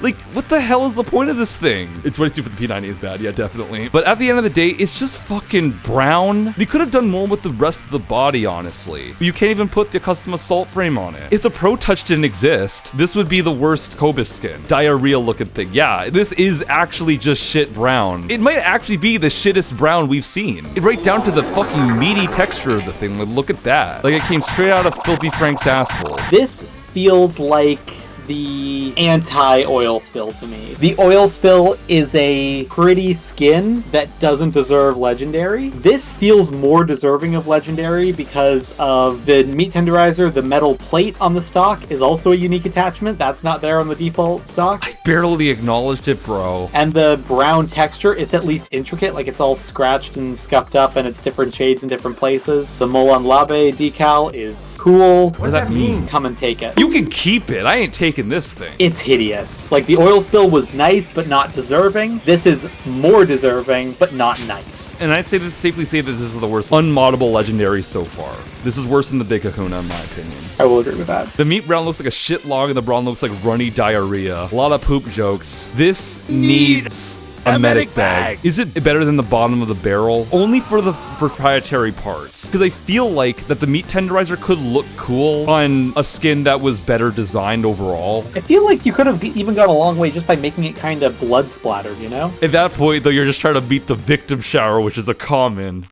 Like, what the hell is the point of this thing? It's 22 for the P90 is bad, yeah, definitely. But at the end of the day, it's just fucking brown. They could have done more with the rest of the body, honestly. But you can't even put the custom assault frame on it. If the Pro Touch didn't exist, this would be the worst Cobus skin. Diarrhea looking thing. Yeah, this is actually just shit brown. It might actually be the shittest brown we've seen. Right down to the fucking meaty texture of the thing. Like, look at that. Like, it came straight out of Filthy Frank's asshole. This feels like the anti-oil spill to me. The oil spill is a pretty skin that doesn't deserve legendary. This feels more deserving of legendary because of the meat tenderizer. The metal plate on the stock is also a unique attachment. That's not there on the default stock. I barely acknowledged it, bro. And the brown texture, it's at least intricate. Like, it's all scratched and scuffed up and it's different shades in different places. The Molan Labe decal is cool. What does that mean? Come and take it. You can keep it. I ain't taking this thing. It's hideous. Like, the oil spill was nice, but not deserving. This is more deserving, but not nice. And I'd safely say that this is the worst unmoddable legendary so far. This is worse than the Big Kahuna, in my opinion. I will agree with that. The meat brown looks like a shit log, and the brown looks like runny diarrhea. A lot of poop jokes. This needs a medic bag. Is it better than the bottom of the barrel? Only for the proprietary parts. Because I feel like that the meat tenderizer could look cool on a skin that was better designed overall. I feel like you could have even gone a long way just by making it kind of blood splattered, you know? At that point, though, you're just trying to beat the victim shower, which is a common.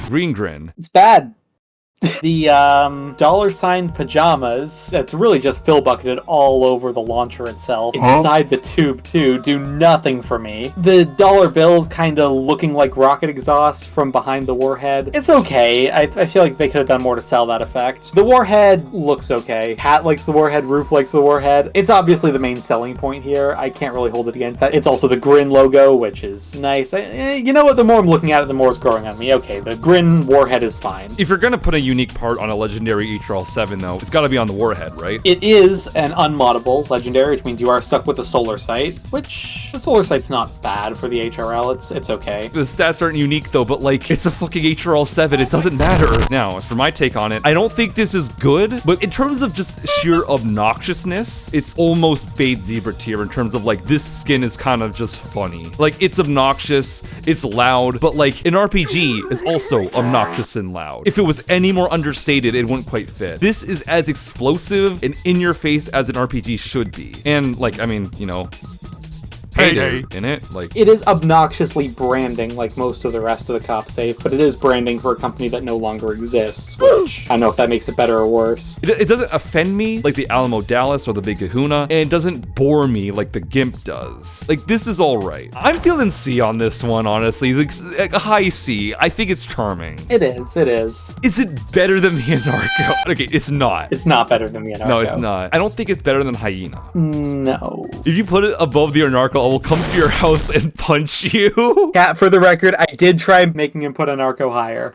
Green Grin. It's bad. The $sign pajamas, it's really just fill bucketed all over the launcher itself. Inside the tube, too, do nothing for me. The dollar bills kind of looking like rocket exhaust from behind the warhead. It's okay. I feel like they could have done more to sell that effect. The warhead looks okay. Hat likes the warhead, Roof likes the warhead. It's obviously the main selling point here. I can't really hold it against that. It's also the Grin logo, which is nice. You know what? The more I'm looking at it, the more it's growing on me. Okay, the Grin warhead is fine. If you're gonna put a unique part on a legendary HRL7, though, it's gotta be on the warhead, right? It is an unmoddable legendary, which means you are stuck with the solar sight, which the solar sight's not bad for the HRL. It's okay. The stats aren't unique, though, but like, it's a fucking HRL7. It doesn't matter. Now, as for my take on it, I don't think this is good, but in terms of just sheer obnoxiousness, it's almost Fade Zebra tier in terms of like, this skin is kind of just funny. Like, it's obnoxious, it's loud, but like, an RPG is also obnoxious and loud. If it was any more understated, it wouldn't quite fit. This is as explosive and in your face as an RPG should be. And like, I mean, you know, Payday in it, like, it is obnoxiously branding like most of the rest of the cop safe, but it is branding for a company that no longer exists, which I don't know if that makes it better or worse. It doesn't offend me like the Alamo Dallas or the Big Kahuna, and it doesn't bore me like the Gimp does. Like, this is all right. I'm feeling C on this one, honestly. Like a high C. I think it's charming. It is. Is it better than the Anarco? Okay, it's not. It's not better than the Anarco. No, it's not. I don't think it's better than Hyena. No. If you put it above the Anarco, I will come to your house and punch you. Yeah, for the record, I did try making him put Anarco higher.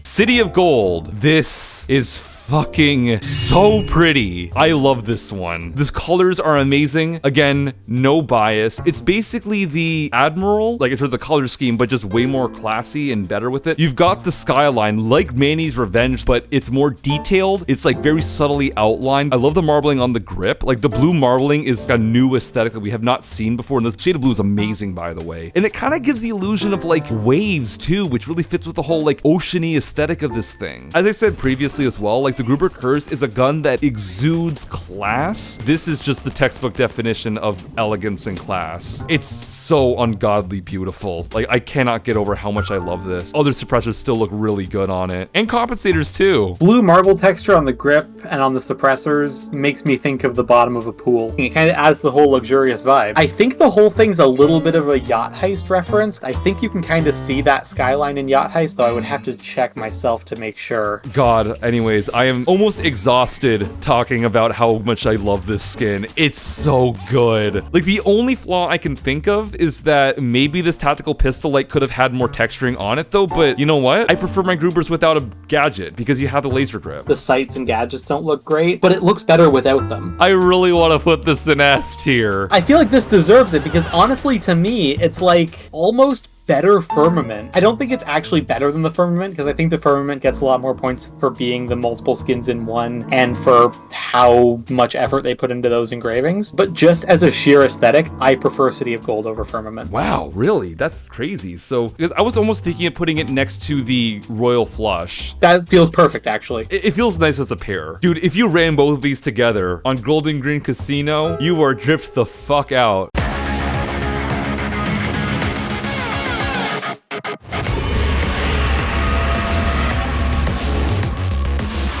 City of Gold. This is fucking so pretty. I love this one. These colors are amazing. Again, no bias. It's basically the Admiral, like in terms of the color scheme, but just way more classy and better with it. You've got the skyline like Manny's Revenge, but it's more detailed. It's like very subtly outlined. I love the marbling on the grip. Like, the blue marbling is a new aesthetic that we have not seen before, and the shade of blue is amazing, by the way. And it kind of gives the illusion of like waves too, which really fits with the whole like oceany aesthetic of this thing. As I said previously as well, like, the Gruber Curse is a gun that exudes class. This is just the textbook definition of elegance and class. It's so ungodly beautiful. Like, I cannot get over how much I love this. Other suppressors still look really good on it. And compensators too. Blue marble texture on the grip and on the suppressors makes me think of the bottom of a pool. It kind of adds the whole luxurious vibe. I think the whole thing's a little bit of a Yacht Heist reference. I think you can kind of see that skyline in Yacht Heist, though I would have to check myself to make sure. God, anyways, I am almost exhausted talking about how much I love this skin. It's so good. Like, the only flaw I can think of is that maybe this tactical pistol light could have had more texturing on it though, but you know what? I prefer my Grubers without a gadget because you have the laser grip. The sights and gadgets don't look great, but it looks better without them. I really want to put this in S tier. I feel like this deserves it because honestly, to me, it's like almost better Firmament. I don't think it's actually better than the Firmament because I think the Firmament gets a lot more points for being the multiple skins in one and for how much effort they put into those engravings. But just as a sheer aesthetic, I prefer City of Gold over Firmament. Wow, really? That's crazy. So, because I was almost thinking of putting it next to the Royal Flush. That feels perfect, actually. It feels nice as a pair. Dude, if you ran both of these together on Golden Green Casino, you are dripped the fuck out.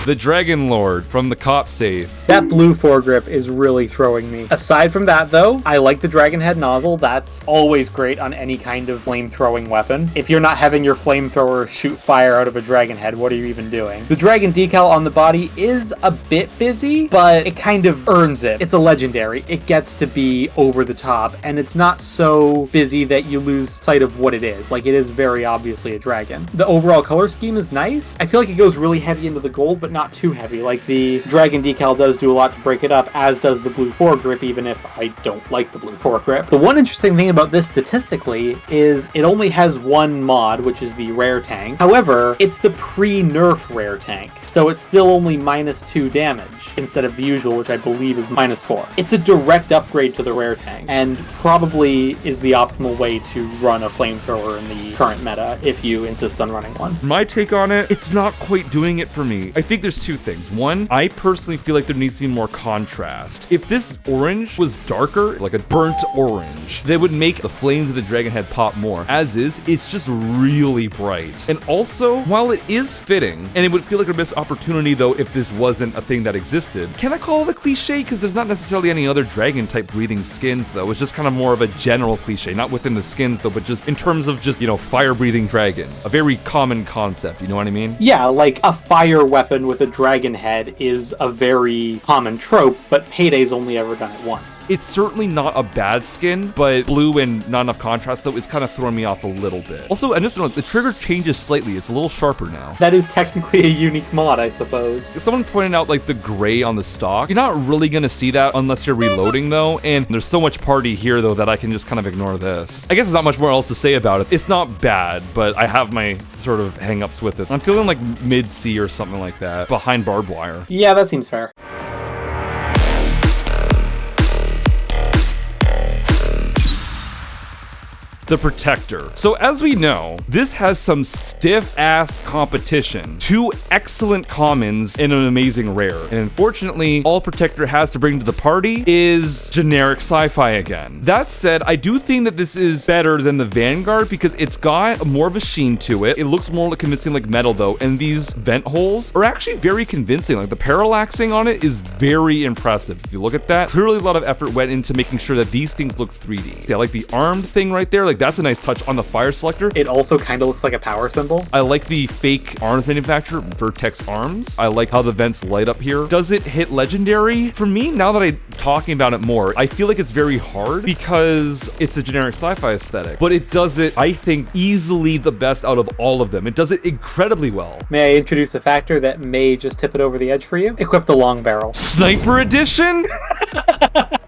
The Dragon Lord from the cop safe. That blue foregrip is really throwing me. Aside from that, though, I like the dragon head nozzle. That's always great on any kind of flame-throwing weapon. If you're not having your flamethrower shoot fire out of a dragon head, what are you even doing? The dragon decal on the body is a bit busy, but it kind of earns it. It's a legendary. It gets to be over the top, and it's not so busy that you lose sight of what it is. Like, it is very obviously a dragon. The overall color scheme is nice. I feel like it goes really heavy into the gold, but not too heavy. Like, the dragon decal does do a lot to break it up, as does the blue foregrip, even if I don't like the blue foregrip. The one interesting thing about this statistically is it only has one mod, which is the rare tank. However, it's the pre-nerf rare tank, so it's still only -2 damage instead of the usual, which I believe is -4. It's a direct upgrade to the rare tank, and probably is the optimal way to run a flamethrower in the current meta if you insist on running one. My take on it, it's not quite doing it for me. I think there's two things. One, I personally feel like there needs to be more contrast. If this orange was darker, like a burnt orange, they would make the flames of the dragon head pop more. As is, it's just really bright. And also, while it is fitting, and it would feel like a missed opportunity though if this wasn't a thing that existed, can I call it a cliche? Because there's not necessarily any other dragon type breathing skins though. It's just kind of more of a general cliche, not within the skins though, but just in terms of just, you know, fire breathing dragon. A very common concept, you know what I mean? Yeah, like a fire weapon with a dragon head is a very common trope, but Payday's only ever done it once. It's certainly not a bad skin, but blue and not enough contrast though is kind of throwing me off a little bit. Also, I just know the trigger changes slightly. It's a little sharper now. That is technically a unique mod, I suppose. Someone pointed out like the gray on the stock. You're not really gonna see that unless you're reloading though, and there's so much party here though that I can just kind of ignore this. I guess there's not much more else to say about it. It's not bad, but I have my sort of hang-ups with it. I'm feeling like mid-C or something like that, behind barbed wire. Yeah, that seems fair. The Protector. So as we know, this has some stiff-ass competition. 2 excellent commons and an amazing rare. And unfortunately, all Protector has to bring to the party is generic sci-fi again. That said, I do think that this is better than the Vanguard because it's got more of a sheen to it. It looks more convincing like metal though, and these vent holes are actually very convincing. Like the parallaxing on it is very impressive. If you look at that, clearly a lot of effort went into making sure that these things look 3D. Yeah, like the armed thing right there, like that's a nice touch on the fire selector. It also kind of looks like a power symbol. I like the fake arms manufacturer, Vertex Arms. I like how the vents light up here. Does it hit legendary? For me, now that I'm talking about it more, I feel like it's very hard because it's the generic sci-fi aesthetic, but it does it, I think, easily the best out of all of them. It does it incredibly well. May I introduce a factor that may just tip it over the edge for you? Equip the long barrel. Sniper edition?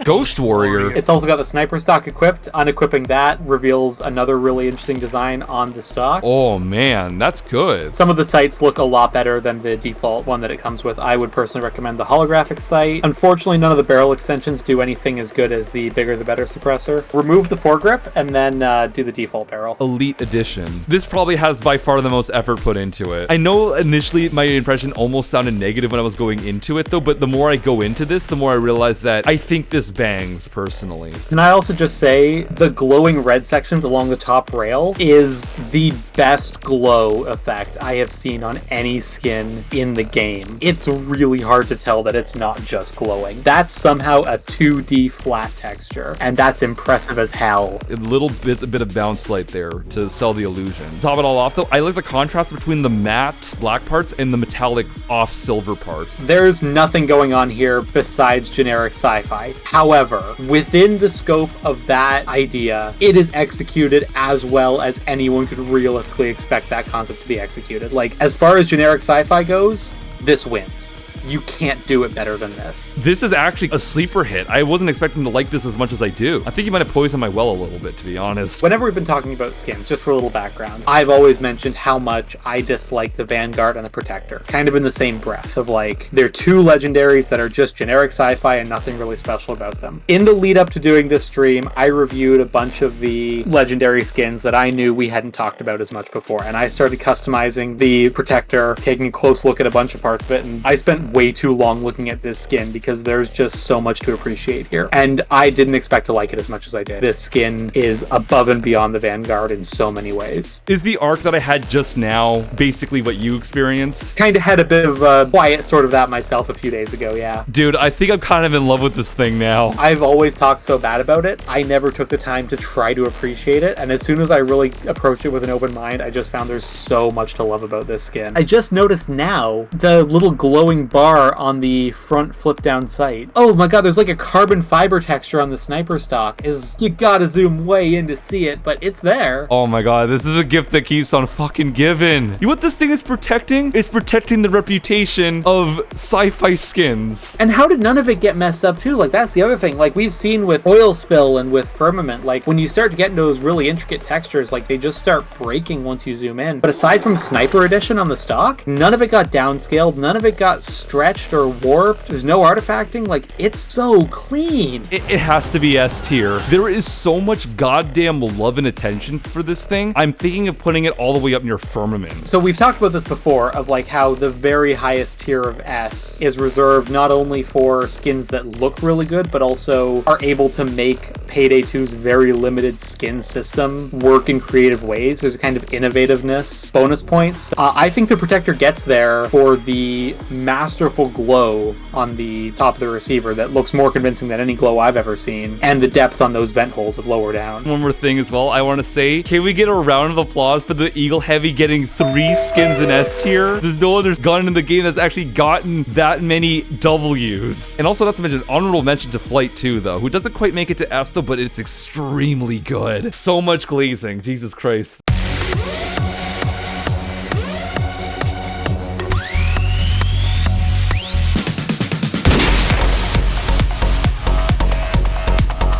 Ghost Warrior. It's also got the sniper stock equipped. Unequipping that reveals another really interesting design on the stock. Oh man, that's good. Some of the sights look a lot better than the default one that it comes with. I would personally recommend the holographic sight. Unfortunately, none of the barrel extensions do anything as good as the bigger the better suppressor. Remove the foregrip and then do the default barrel. Elite Edition. This probably has by far the most effort put into it. I know initially my impression almost sounded negative when I was going into it though, but the more I go into this, the more I realize that I think this bangs, personally. Can I also just say, the glowing red sections along the top rail is the best glow effect I have seen on any skin in the game. It's really hard to tell that it's not just glowing. That's somehow a 2D flat texture, and that's impressive as hell. A bit of bounce light there to sell the illusion. To top it all off, though, I like the contrast between the matte black parts and the metallic off silver parts. There's nothing going on here besides generic sci-fi. However, within the scope of that idea, it is executed as well as anyone could realistically expect that concept to be executed. Like, as far as generic sci-fi goes, this wins. You can't do it better than this. This is actually a sleeper hit. I wasn't expecting to like this as much as I do. I think you might have poisoned my well a little bit, to be honest. Whenever we've been talking about skins, just for a little background, I've always mentioned how much I dislike the Vanguard and the Protector. Kind of in the same breath of like, they're two legendaries that are just generic sci-fi and nothing really special about them. In the lead up to doing this stream, I reviewed a bunch of the legendary skins that I knew we hadn't talked about as much before, and I started customizing the Protector, taking a close look at a bunch of parts of it, and I spent way too long looking at this skin because there's just so much to appreciate here. And I didn't expect to like it as much as I did. This skin is above and beyond the Vanguard in so many ways. Is the arc that I had just now basically what you experienced? Kind of had a bit of a quiet sort of that myself a few days ago, yeah. Dude, I think I'm kind of in love with this thing now. I've always talked so bad about it. I never took the time to try to appreciate it. And as soon as I really approached it with an open mind, I just found there's so much to love about this skin. I just noticed now the little glowing bar on the front flip down sight. Oh my god, there's like a carbon fiber texture on the sniper stock. You gotta zoom way in to see it, but it's there. Oh my god, this is a gift that keeps on fucking giving. You know what this thing is protecting? It's protecting the reputation of sci-fi skins. And how did none of it get messed up too? Like, that's the other thing. Like, we've seen with oil spill and with Firmament, like when you start to get into those really intricate textures, like they just start breaking once you zoom in. But aside from Sniper Edition on the stock, none of it got downscaled, none of it got stretched or warped. There's no artifacting. Like, it's so clean. It has to be S tier. There is so much goddamn love and attention for this thing. I'm thinking of putting it all the way up near Firmament. So we've talked about this before of like how the very highest tier of S is reserved not only for skins that look really good, but also are able to make Payday 2's very limited skin system work in creative ways. There's a kind of innovativeness bonus points. I think the Protector gets there for the masterful glow on the top of the receiver that looks more convincing than any glow I've ever seen, and the depth on those vent holes that lower down. One more thing as well, I want to say, can we get a round of applause for the Eagle Heavy getting 3 skins in S tier? There's no other gun in the game that's actually gotten that many W's. And also, not to mention, honorable mention to Flight 2, though, who doesn't quite make it to S, though, but it's extremely good. So much glazing, Jesus Christ.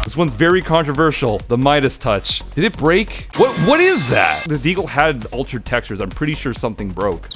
This one's very controversial. The Midas Touch. Did it break? What is that? The Deagle had altered textures. I'm pretty sure something broke.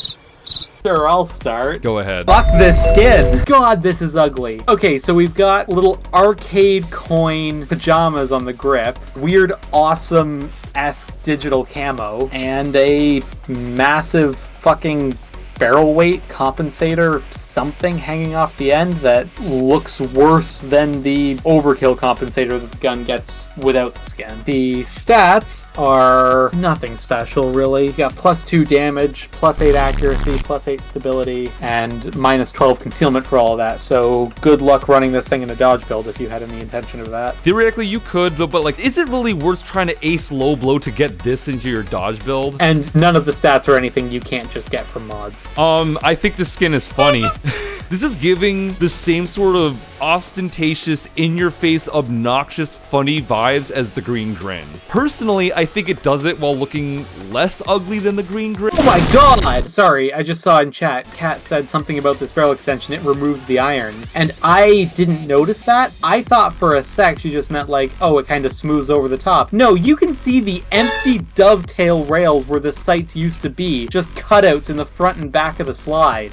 Sure, I'll start. Go ahead. Fuck this skin. God, this is ugly. Okay, so we've got little arcade coin pajamas on the grip, weird awesome-esque digital camo, and a massive fucking barrel weight compensator something hanging off the end that looks worse than the overkill compensator that the gun gets without the skin. The stats are nothing special, really. You got +2 damage, +8 accuracy, +8 stability, and -12 concealment for all of that. So good luck running this thing in a dodge build if you had any intention of that. Theoretically, you could, but like, is it really worth trying to ace low blow to get this into your dodge build? And none of the stats are anything you can't just get from mods. I think the skin is funny. This is giving the same sort of ostentatious, in-your-face, obnoxious, funny vibes as the Green Grin. Personally, I think it does it while looking less ugly than the Green Grin. Oh my god! Sorry, I just saw in chat, Kat said something about this barrel extension, it removes the irons. And I didn't notice that. I thought for a sec she just meant like, oh, it kind of smooths over the top. No, you can see the empty dovetail rails where the sights used to be, just cutouts in the front and back of the slide.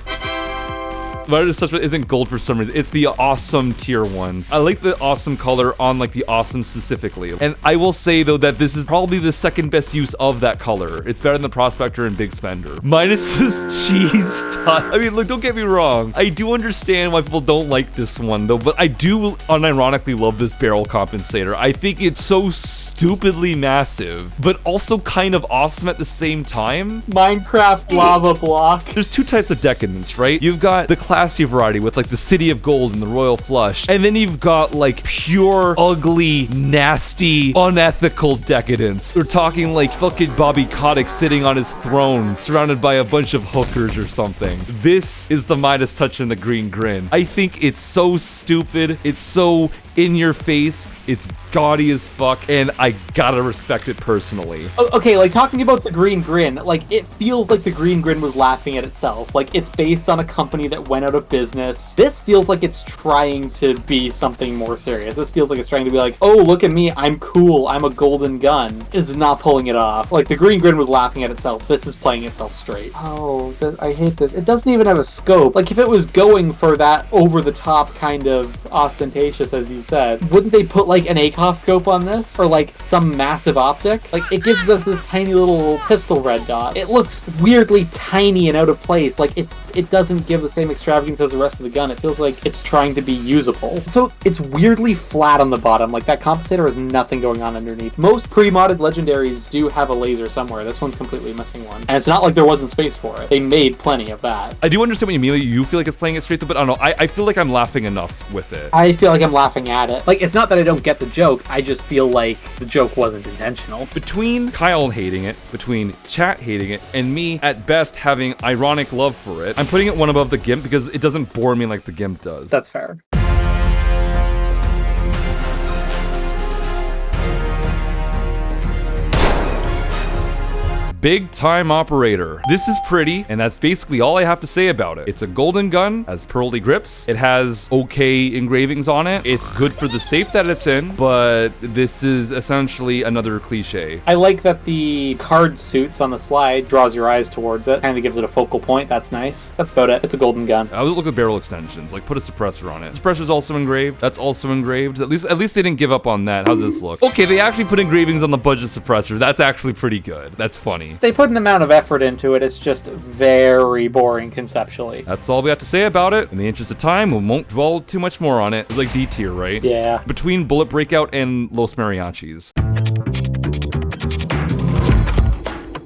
Midas Touch isn't gold for some reason. It's the awesome tier 1. I like the awesome color on like the awesome specifically. And I will say though that this is probably the second best use of that color. It's better than Prospector and Big Spender. Midas's cheese touch. I mean, look, don't get me wrong. I do understand why people don't like this one though, but I do unironically love this barrel compensator. I think it's so stupidly massive, but also kind of awesome at the same time. Minecraft lava block. There's two types of decadence, right? You've got the classy variety with like the City of Gold and the Royal Flush, and then you've got like pure, ugly, nasty, unethical decadence. We're talking like fucking Bobby Kotick sitting on his throne, surrounded by a bunch of hookers or something. This is the Midas Touch and the Green Grin. I think it's so stupid. It's so in your face. It's gaudy as fuck, and I gotta respect it personally. Okay, like talking about the Green Grin, like it feels like the Green Grin was laughing at itself. Like it's based on a company that went out of business. This feels like it's trying to be something more serious. This feels like it's trying to be like, oh, look at me, I'm cool, I'm a golden gun. It's not pulling it off. Like the Green Grin was laughing at itself. This is playing itself straight. Oh, I hate this. It doesn't even have a scope. Like if it was going for that over-the-top kind of ostentatious, as you said, wouldn't they put like an ACOF scope on this? Or like some massive optic? Like it gives us this tiny little pistol red dot. It looks weirdly tiny and out of place. Like it doesn't give the same extravagance as the rest of the gun. It feels like it's trying to be usable. So it's weirdly flat on the bottom. Like that compensator has nothing going on underneath. Most pre-modded legendaries do have a laser somewhere. This one's completely missing one. And it's not like there wasn't space for it. They made plenty of that. I do understand what you mean. You feel like it's playing it straight though, but I don't know. I feel like I'm laughing enough with it. I feel like I'm laughing at it. Like it's not that I don't get the joke. I just feel like the joke wasn't intentional. Between Kyle hating it, between chat hating it, and me at best having ironic love for it, I'm putting it one above the GIMP because it doesn't bore me like the GIMP does. That's fair. Big Time Operator. This is pretty, and that's basically all I have to say about it. It's a golden gun, has pearly grips, it has okay engravings on it, it's good for the safe that it's in, but this is essentially another cliche. I like that the card suits on the slide draws your eyes towards it, kind of gives it a focal point. That's nice. That's about it. It's a golden gun. I would look at barrel extensions, like put a suppressor on it. Suppressor's also engraved. That's also engraved. At least they didn't give up on that. How does this look? Okay, they actually put engravings on the budget suppressor. That's actually pretty good. That's funny. They put an amount of effort into it. It's just very boring conceptually. That's all we have to say about it. In the interest of time, we won't dwell too much more on it. It's like D tier, right? Yeah. Between Bullet Breakout and Los Mariachis.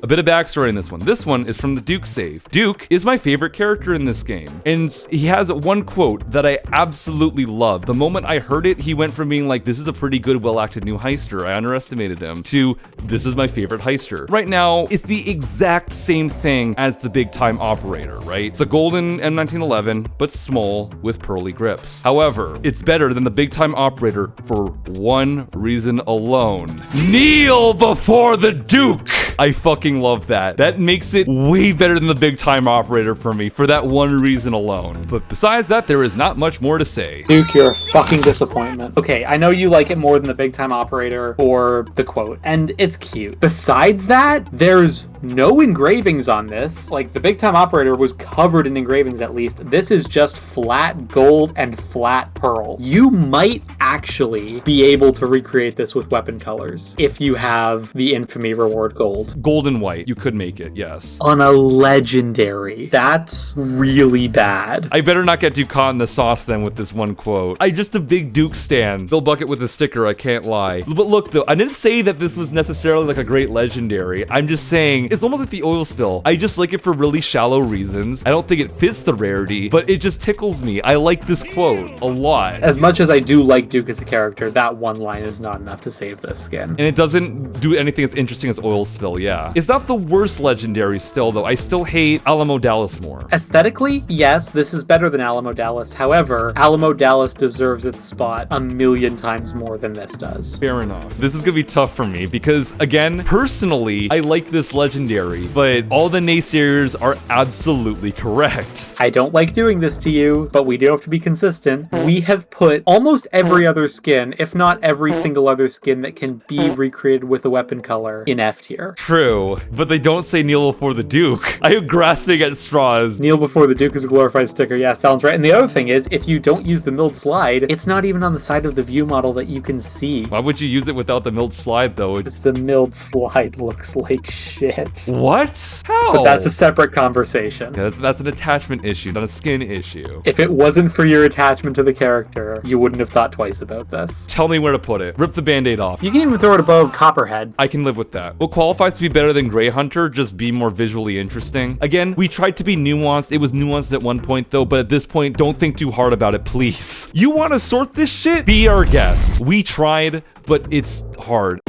A bit of backstory in this one. This one is from the Duke save. Duke is my favorite character in this game, and he has one quote that I absolutely love. The moment I heard it, he went from being like, this is a pretty good, well-acted new heister, I underestimated him, to this is my favorite heister. Right now, it's the exact same thing as the Big Time Operator, right? It's a golden M1911, but small with pearly grips. However, it's better than the Big Time Operator for one reason alone. Kneel before the Duke! I fucking love that. That makes it way better than the Big Time Operator for me for that one reason alone. But besides that, there is not much more to say. Duke, you're a fucking disappointment. Okay, I know you like it more than the Big Time Operator or the quote, and it's cute. Besides that, there's no engravings on this. Like, the Big Time Operator was covered in engravings at least. This is just flat gold and flat pearl. You might actually be able to recreate this with weapon colors if you have the Infamy Reward gold. Gold and white, you could make it, yes. On a legendary. That's really bad. I better not get too caught in the sauce then with this one quote. I just a big Duke stan. Bill Bucket with a sticker, I can't lie. But look though, I didn't say that this was necessarily like a great legendary. I'm just saying, it's almost like the oil spill. I just like it for really shallow reasons. I don't think it fits the rarity, but it just tickles me. I like this quote a lot. As much as I do like Duke as a character, that one line is not enough to save this skin. And it doesn't do anything as interesting as oil spill, yeah. It's not the worst legendary still though. I still hate Alamo Dallas more. Aesthetically, yes, this is better than Alamo Dallas. However, Alamo Dallas deserves its spot a million times more than this does. Fair enough. This is gonna be tough for me because, again, personally, I like this legendary, but all the naysayers are absolutely correct. I don't like doing this to you, but we do have to be consistent. We have put almost every other skin, if not every single other skin that can be recreated with a weapon color, in F tier. True, but they don't say kneel before the Duke. I am grasping at straws. Kneel before the Duke is a glorified sticker. Yeah, sounds right. And the other thing is, if you don't use the milled slide, it's not even on the side of the view model that you can see. Why would you use it without the milled slide, though? Because the milled slide looks like shit. What? How? But that's a separate conversation. Yeah, that's an attachment issue, not a skin issue. If it wasn't for your attachment to the character, you wouldn't have thought twice about this. Tell me where to put it. Rip the band-aid off. You can even throw it above Copperhead. I can live with that. What qualifies to be better than Grey Hunter, just be more visually interesting. Again, we tried to be nuanced. It was nuanced at one point, though, but at this point, don't think too hard about it, please. You want to sort this shit? Be our guest. We tried, but it's hard.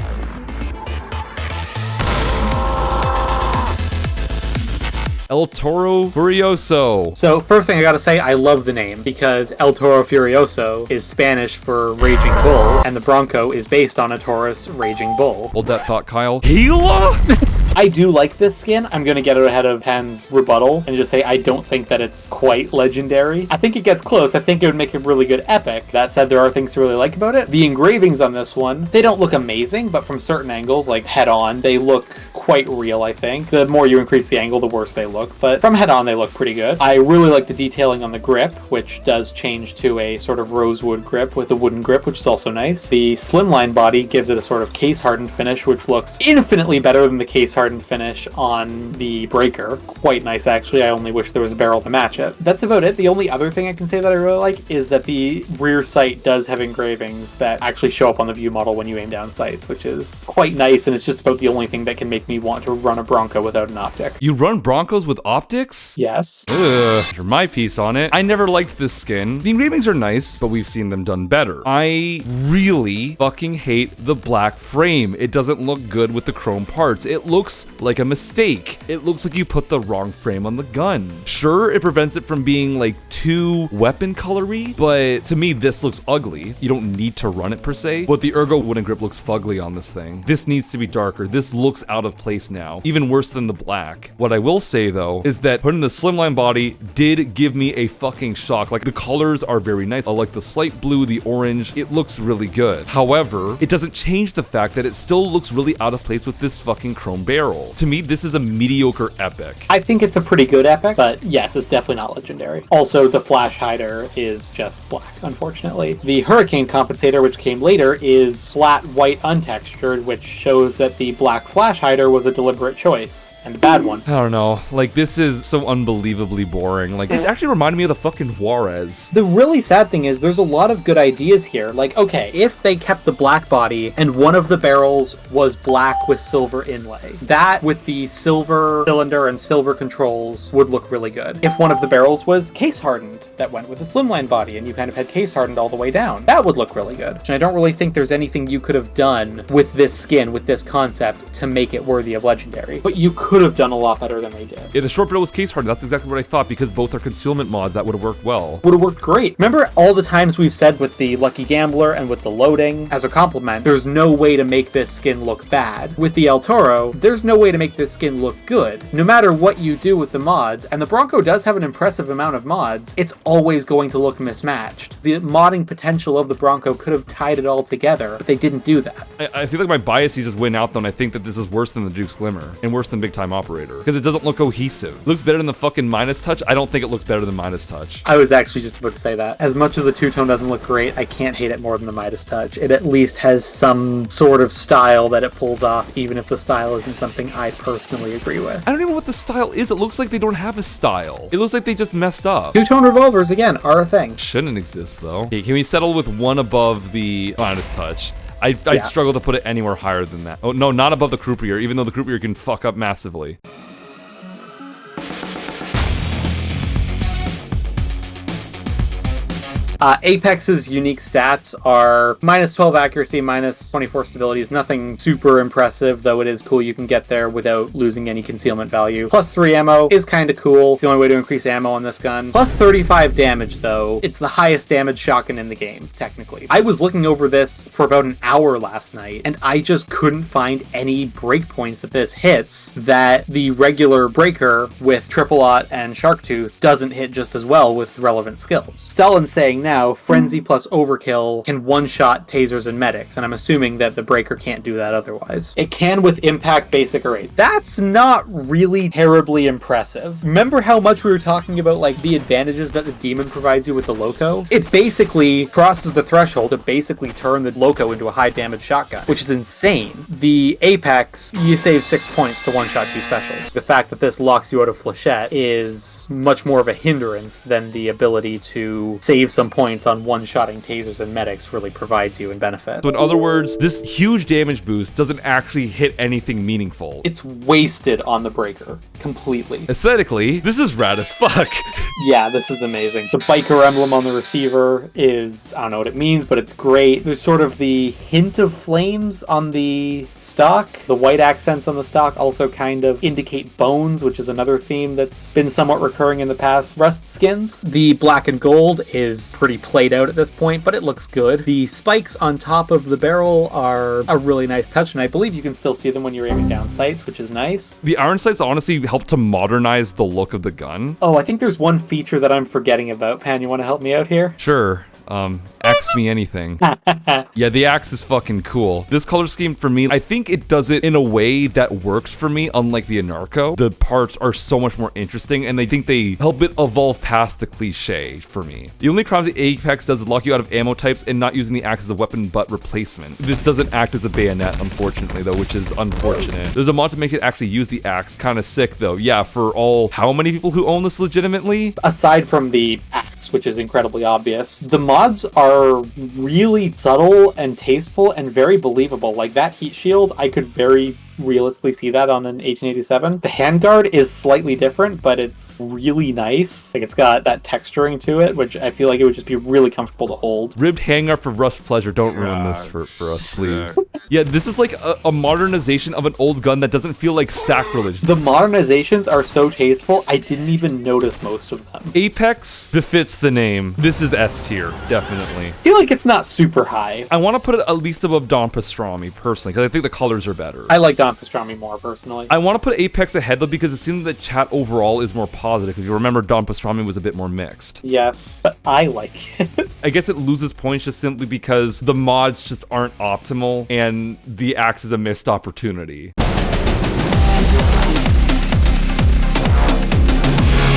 El Toro Furioso. So first thing I gotta say, I love the name because El Toro Furioso is Spanish for Raging Bull, and the Bronco is based on a Taurus Raging Bull. Hold that thought, Kyle. Gila? I do like this skin. I'm gonna get it ahead of Phann's rebuttal and just say I don't think that it's quite legendary. I think it gets close. I think it would make a really good epic. That said, there are things to really like about it. The engravings on this one, they don't look amazing, but from certain angles, like head on, they look quite real, I think. The more you increase the angle, the worse they look, but from head on, they look pretty good. I really like the detailing on the grip, which does change to a sort of rosewood grip with a wooden grip, which is also nice. The slimline body gives it a sort of case-hardened finish, which looks infinitely better than the case-hardened finish on the breaker. Quite nice, actually. I only wish there was a barrel to match it. That's about it. The only other thing I can say that I really like is that the rear sight does have engravings that actually show up on the view model when you aim down sights, which is quite nice, and it's just about the only thing that can make me want to run a Bronco without an optic. You run Broncos with optics? Yes. Ugh, for my piece on it. I never liked this skin. The engravings are nice, but we've seen them done better. I really fucking hate the black frame. It doesn't look good with the chrome parts. It looks like a mistake. It looks like you put the wrong frame on the gun. Sure, it prevents it from being like too weapon colory, but to me, this looks ugly. You don't need to run it per se, but the ergo wooden grip looks fugly on this thing. This needs to be darker. This looks out of place now, even worse than the black. What I will say though, is that putting the slimline body did give me a fucking shock. Like the colors are very nice. I like the slight blue, the orange. It looks really good. However, it doesn't change the fact that it still looks really out of place with this fucking chrome barrel. To me, this is a mediocre epic. I think it's a pretty good epic, but yes, it's definitely not legendary. Also, the flash hider is just black, unfortunately. The hurricane compensator, which came later, is flat white untextured, which shows that the black flash hider was a deliberate choice, and a bad one. I don't know. Like, this is so unbelievably boring. Like, it actually reminded me of the fucking Juarez. The really sad thing is there's a lot of good ideas here. Like, okay, if they kept the black body and one of the barrels was black with silver inlay, that with the silver cylinder and silver controls would look really good. If one of the barrels was case hardened, that went with a slimline body and you kind of had case hardened all the way down, that would look really good. And I don't really think there's anything you could have done with this skin, with this concept, to make it worthy of legendary. But you could have done a lot better than they did. Yeah, the short barrel was case hardened. That's exactly what I thought, because both are concealment mods. That would have worked well. Would have worked great. Remember all the times we've said with the Lucky Gambler and with the loading, as a compliment, there's no way to make this skin look bad. With the El Toro, there's no way to make this skin look good. No matter what you do with the mods, and the Bronco does have an impressive amount of mods, it's always going to look mismatched. The modding potential of the Bronco could have tied it all together, but they didn't do that. I feel like my biases just win out though, and I think that this is worse than the Duke's Glimmer, and worse than Big Time Operator, because it doesn't look cohesive. It looks better than the fucking Midas Touch. I don't think it looks better than Midas Touch. I was actually just about to say that. As much as the two-tone doesn't look great, I can't hate it more than the Midas Touch. It at least has some sort of style that it pulls off, even if the style isn't something I personally agree with. I don't even know what the style is. It looks like they don't have a style. It looks like they just messed up. Two-tone revolvers, again, are a thing. Shouldn't exist, though. Okay, can we settle with one above the Midas Touch? I'd struggle to put it anywhere higher than that. Oh, no, not above the Croupier, even though the Croupier can fuck up massively. Apex's unique stats are minus 12 accuracy, minus 24 stability. Is nothing super impressive, though it is cool you can get there without losing any concealment value. Plus 3 ammo is kind of cool. It's the only way to increase ammo on this gun. Plus 35 damage, though. It's the highest damage shotgun in the game, technically. I was looking over this for about an hour last night, and I just couldn't find any breakpoints that this hits that the regular breaker with Triple Aught and Shark Tooth doesn't hit just as well with relevant skills. Stellan's saying now now, Frenzy plus Overkill can one-shot tasers and medics, and I'm assuming that the Breaker can't do that otherwise. It can with Impact, Basic, or Ace. That's not really terribly impressive. Remember how much we were talking about like the advantages that the Demon provides you with the Loco? It basically crosses the threshold to basically turn the Loco into a high damage shotgun, which is insane. The Apex, you save 6 points to one-shot 2 specials. The fact that this locks you out of Flechette is much more of a hindrance than the ability to save some points on one-shotting tasers and medics really provides you in benefit. So in other words, this huge damage boost doesn't actually hit anything meaningful. It's wasted on the Breaker, completely. Aesthetically, this is rad as fuck. Yeah, this is amazing. The biker emblem on the receiver is, I don't know what it means, but it's great. There's sort of the hint of flames on the stock. The white accents on the stock also kind of indicate bones, which is another theme that's been somewhat recurring in the past Rust skins. The black and gold is pretty played out at this point, but it looks good. The spikes on top of the barrel are a really nice touch, and I believe you can still see them when you're aiming down sights, which is nice. The iron sights honestly help to modernize the look of the gun. Oh, I think there's one feature that I'm forgetting about. Phann, you want to help me out here? Sure. Axe me anything. Yeah, the axe is fucking cool. This color scheme for me, I think it does it in a way that works for me, unlike the Anarco. The parts are so much more interesting, and I think they help it evolve past the cliche for me. The only crime the Apex does is lock you out of ammo types and not using the axe as a weapon but replacement. This doesn't act as a bayonet, unfortunately, though, which is unfortunate. There's a mod to make it actually use the axe. Kind of sick, though. Yeah, for all how many people who own this legitimately? Aside from the axe, which is incredibly obvious, the mods are really subtle and tasteful and very believable. Like that heat shield, I could very realistically see that on an 1887. The handguard is slightly different, but it's really nice. Like it's got that texturing to it, which I feel like it would just be really comfortable to hold. Ribbed handguard for Rust Pleasure. Don't ruin this for us, please. Yeah, this is like a modernization of an old gun that doesn't feel like sacrilege. The modernizations are so tasteful, I didn't even notice most of them. Apex befits the name. This is S tier, definitely. I feel like it's not super high. I want to put it at least above Don Pastrami, personally, because I think the colors are better. I like Don Pastrami more, personally. I want to put Apex ahead, though, because it seems that chat overall is more positive. If you remember, Don Pastrami was a bit more mixed. Yes, but I like it. I guess it loses points just simply because the mods just aren't optimal, and the axe is a missed opportunity.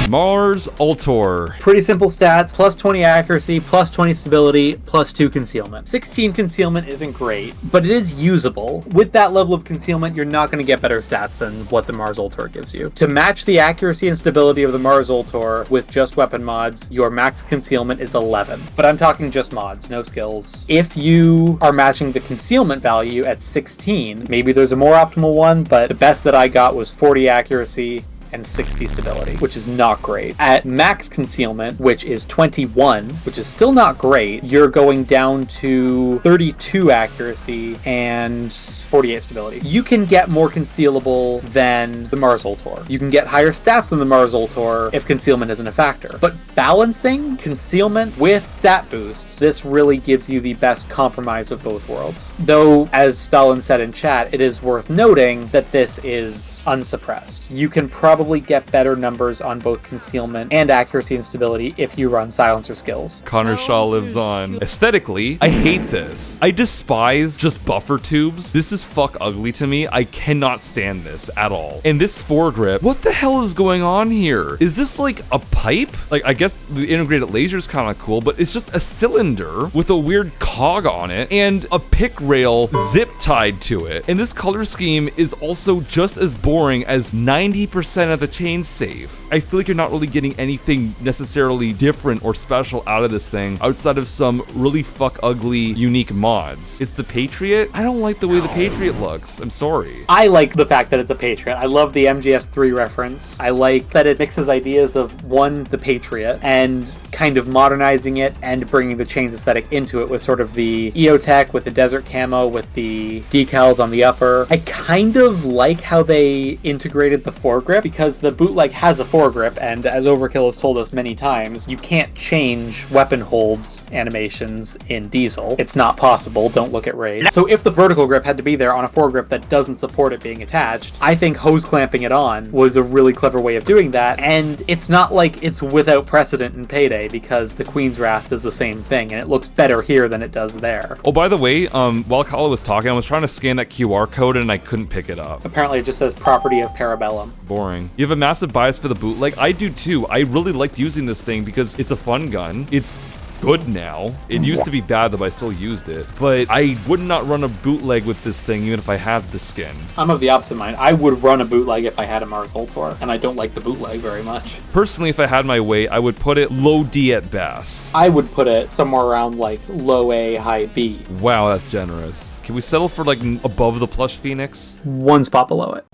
Mars Ultor. Pretty simple stats, plus 20 accuracy, plus 20 stability, plus 2 concealment. 16 concealment isn't great, but it is usable. With that level of concealment, you're not going to get better stats than what the Mars Ultor gives you. To match the accuracy and stability of the Mars Ultor with just weapon mods, your max concealment is 11. But I'm talking just mods, no skills. If you are matching the concealment value at 16, maybe there's a more optimal one, but the best that I got was 40 accuracy and 60 stability, which is not great. At max concealment, which is 21, which is still not great, you're going down to 32 accuracy and 48 stability. You can get more concealable than the Mars Ultor. You can get higher stats than the Mars Ultor if concealment isn't a factor. But balancing concealment with stat boosts, this really gives you the best compromise of both worlds. Though, as Stalin said in chat, it is worth noting that this is unsuppressed. You can probably get better numbers on both concealment and accuracy and stability if you run silencer skills. Connor Shaw lives on. Aesthetically, I hate this. I despise just buffer tubes. This is fuck ugly to me. I cannot stand this at all. And this foregrip, what the hell is going on here? Is this like a pipe? Like, I guess the integrated laser is kind of cool, but it's just a cylinder with a weird cog on it and a pick rail zip tied to it. And this color scheme is also just as boring as 90% of the chain safe. I feel like you're not really getting anything necessarily different or special out of this thing outside of some really fuck ugly unique mods. It's the Patriot. I don't like the way the Patriot looks. I'm sorry. I like the fact that it's a Patriot. I love the MGS3 reference. I like that it mixes ideas of one, the Patriot, and kind of modernizing it and bringing the chains aesthetic into it with sort of the EOTech, with the desert camo, with the decals on the upper. I kind of like how they integrated the foregrip, because because the bootleg has a foregrip, and as Overkill has told us many times, you can't change weapon holds animations in Diesel. It's not possible, don't look at Raid. So if the vertical grip had to be there on a foregrip that doesn't support it being attached, I think hose clamping it on was a really clever way of doing that, and it's not like it's without precedent in Payday, because the Queen's Wrath does the same thing, and it looks better here than it does there. Oh, by the way, while Kyle was talking, I was trying to scan that QR code and I couldn't pick it up. Apparently it just says property of Parabellum. Boring. You have a massive bias for the bootleg? I do too. I really liked using this thing because it's a fun gun. It's good now. It used to be bad though, but I still used it. But I would not run a bootleg with this thing even if I had the skin. I'm of the opposite mind. I would run a bootleg if I had a Mars Ultor, and I don't like the bootleg very much. Personally, if I had my way, I would put it low D at best. I would put it somewhere around like low A, high B. Wow, that's generous. Can we settle for like above the Plush Phoenix? One spot below it.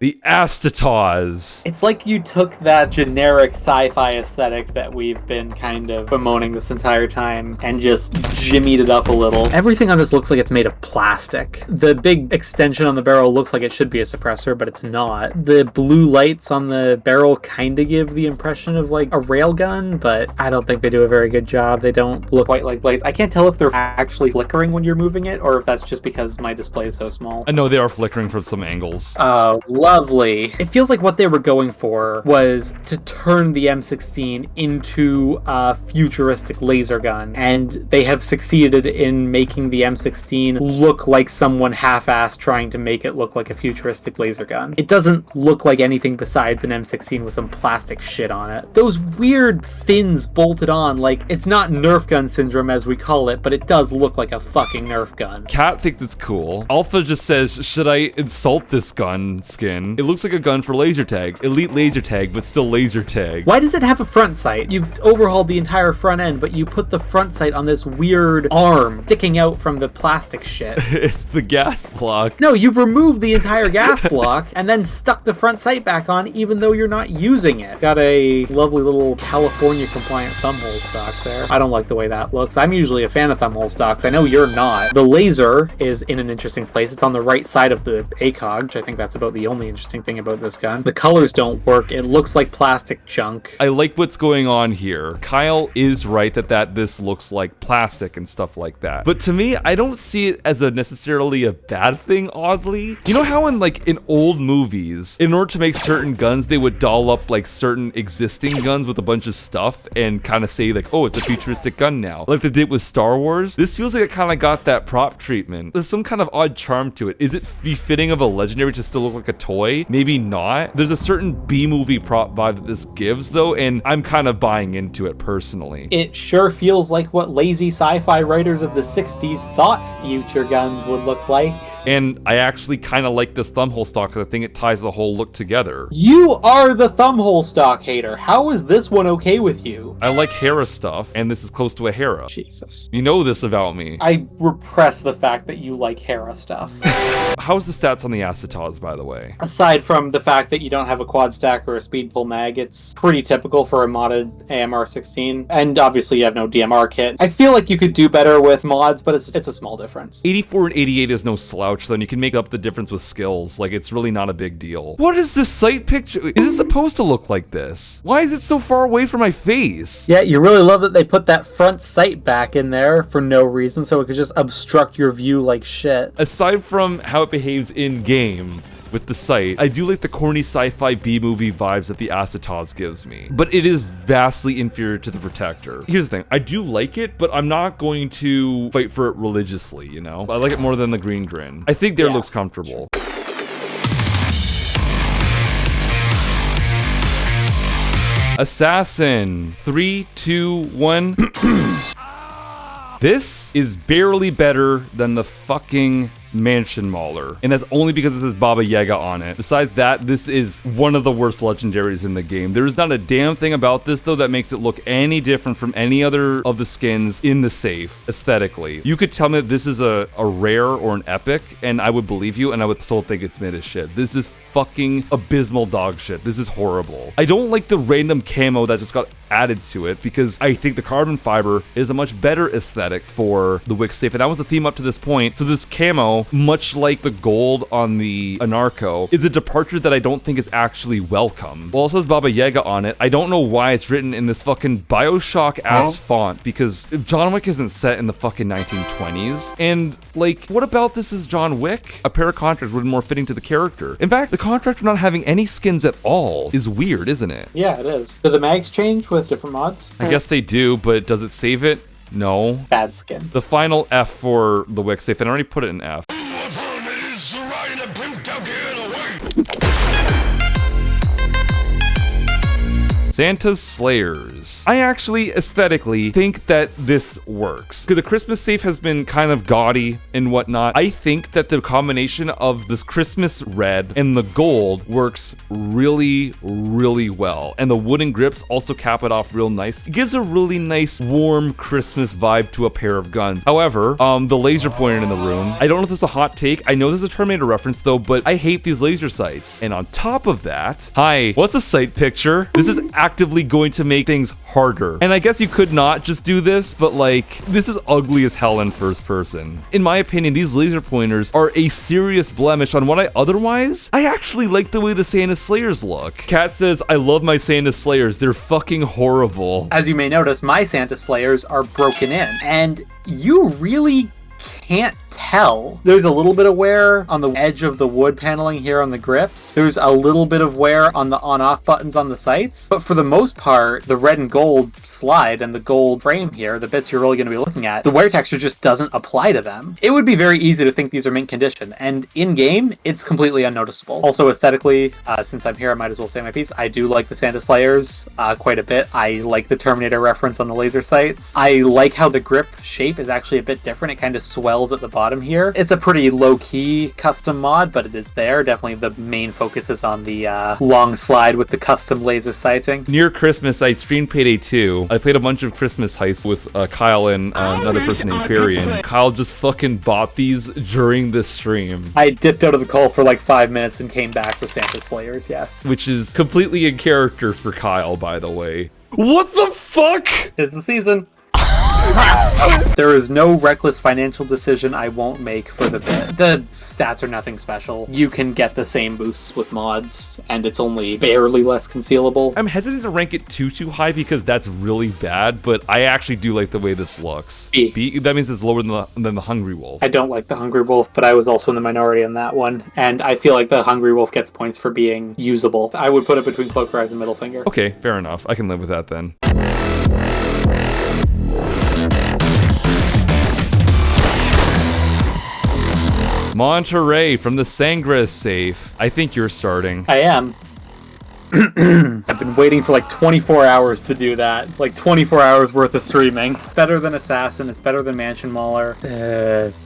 The Acetos. It's like you took that generic sci-fi aesthetic that we've been kind of bemoaning this entire time and just jimmied it up a little. Everything on this looks like it's made of plastic. The big extension on the barrel looks like it should be a suppressor, but it's not. The blue lights on the barrel kind of give the impression of like a railgun, but I don't think they do a very good job. They don't look quite like lights. I can't tell if they're actually flickering when you're moving it, or if that's just because my display is so small. I know they are flickering from some angles. Lovely. It feels like what they were going for was to turn the M16 into a futuristic laser gun, and they have succeeded in making the M16 look like someone half-assed trying to make it look like a futuristic laser gun. It doesn't look like anything besides an M16 with some plastic shit on it. Those weird fins bolted on, like, it's not Nerf gun syndrome as we call it, but it does look like a fucking Nerf gun. Cat thinks it's cool. Alpha just says, should I insult this gun skin? It looks like a gun for laser tag. Elite laser tag, but still laser tag. Why does it have a front sight? You've overhauled the entire front end, but you put the front sight on this weird arm sticking out from the plastic shit. It's the gas block. No, you've removed the entire gas block and then stuck the front sight back on even though you're not using it. Got a lovely little California compliant thumbhole stock there. I don't like the way that looks. I'm usually a fan of thumbhole stocks. I know you're not. The laser is in an interesting place. It's on the right side of the ACOG, which I think that's about the only interesting thing about this gun. The colors don't work. It looks like plastic junk. I like what's going on here. Kyle is right that this looks like plastic and stuff like that. But to me, I don't see it as necessarily a bad thing, oddly. You know how in old movies, in order to make certain guns, they would doll up like certain existing guns with a bunch of stuff and kind of say like, oh, it's a futuristic gun now. Like they did with Star Wars. This feels like it kind of got that prop treatment. There's some kind of odd charm to it. Is it befitting of a legendary to still look like a toy? Maybe not. There's a certain B-movie prop vibe that this gives though, and I'm kind of buying into it personally. It sure feels like what lazy sci-fi writers of the 60s thought future guns would look like. And I actually kind of like this thumbhole stock because I think it ties the whole look together. You are the thumbhole stock hater. How is this one okay with you? I like Hera stuff, and this is close to a Hera. Jesus. You know this about me. I repress the fact that you like Hera stuff. How's the stats on the Acetos, by the way? Aside from the fact that you don't have a quad stack or a speed pull mag, it's pretty typical for a modded AMR-16. And obviously you have no DMR kit. I feel like you could do better with mods, but it's a small difference. 84 and 88 is no slouch, then you can make up the difference with skills. Like, it's really not a big deal. What is this sight picture? Is it supposed to look like this? Why is it so far away from my face? Yeah, you really love that they put that front sight back in there for no reason, so it could just obstruct your view like shit. Aside from how it behaves in-game, with the sight, I do like the corny sci-fi B-movie vibes that the Acetos gives me, but it is vastly inferior to the Protector. Here's the thing, I do like it, but I'm not going to fight for it religiously, you know? I like it more than the green Grin. I think there looks comfortable. Assassin. 3, 2, 1. This is barely better than the fucking Mansion Mauler, and that's only because it says Baba Yaga on it. Besides that, this is one of the worst legendaries in the game. There is not a damn thing about this though that makes it look any different from any other of the skins in the safe aesthetically. You could tell me that this is a rare or an epic, and I would believe you, and I would still think it's mid as shit. This is fucking abysmal dog shit. This is horrible. I don't like the random camo that just got added to it because I think the carbon fiber is a much better aesthetic for the Wick safe, and that was the theme up to this point. So this camo, much like the gold on the Anarco, is a departure that I don't think is actually welcome. Well, it says Baba Yaga on it. I don't know why it's written in this fucking Bioshock-ass font, because John Wick isn't set in the fucking 1920s. And, like, what about this is John Wick? A pair of contracts would be more fitting to the character. In fact, the contract for not having any skins at all is weird, isn't it? Yeah, it is. Do the mags change with different mods? I guess they do, but does it save it? No. Bad skin. The final F for the Wick safe, and I already put it in F. Santa's Slayers. I actually aesthetically think that this works. Because the Christmas safe has been kind of gaudy and whatnot. I think that the combination of this Christmas red and the gold works really, really well. And the wooden grips also cap it off real nice. It gives a really nice, warm Christmas vibe to a pair of guns. However, the laser pointer in the room, I don't know if this is a hot take. I know this is a Terminator reference though, but I hate these laser sights. And on top of that, hi, what's a sight picture? This is actively going to make things harder. And I guess you could not just do this, but like, this is ugly as hell in first person. In my opinion, these laser pointers are a serious blemish on what I actually like the way the Santa Slayers look. Kat says, I love my Santa Slayers. They're fucking horrible. As you may notice, my Santa Slayers are broken in, and you really can't tell. There's a little bit of wear on the edge of the wood paneling here on the grips. There's a little bit of wear on the on-off buttons on the sights. But for the most part, the red and gold slide and the gold frame here, the bits you're really going to be looking at, the wear texture just doesn't apply to them. It would be very easy to think these are mint condition, and in-game, it's completely unnoticeable. Also aesthetically, since I'm here, I might as well say my piece. I do like the Santa Slayers quite a bit. I like the Terminator reference on the laser sights. I like how the grip shape is actually a bit different. It kind of swells at the bottom here. It's a pretty low-key custom mod, but it is there. Definitely the main focus is on the long slide with the custom laser sighting. Near Christmas, I streamed Payday 2. I played a bunch of Christmas heists with Kyle and another person named Farian. Kyle just fucking bought these during this stream. I dipped out of the call for like 5 minutes and came back with Santa Slayers, yes. Which is completely in character for Kyle, by the way. What the fuck? Tis the season. There is no reckless financial decision I won't make for the bit. The stats are nothing special. You can get the same boosts with mods, and it's only barely less concealable. I'm hesitant to rank it too high because that's really bad, but I actually do like the way this looks. B. That means it's lower than the Hungry Wolf. I don't like the Hungry Wolf, but I was also in the minority on that one, and I feel like the Hungry Wolf gets points for being usable. I would put it between Cloak Rise and Middle Finger. Okay, fair enough. I can live with that then. Monterey from the Sangra safe. I think you're starting. I am. I've been waiting for like 24 hours to do that. Like 24 hours worth of streaming. Better than Assassin. It's better than Mansion Mauler.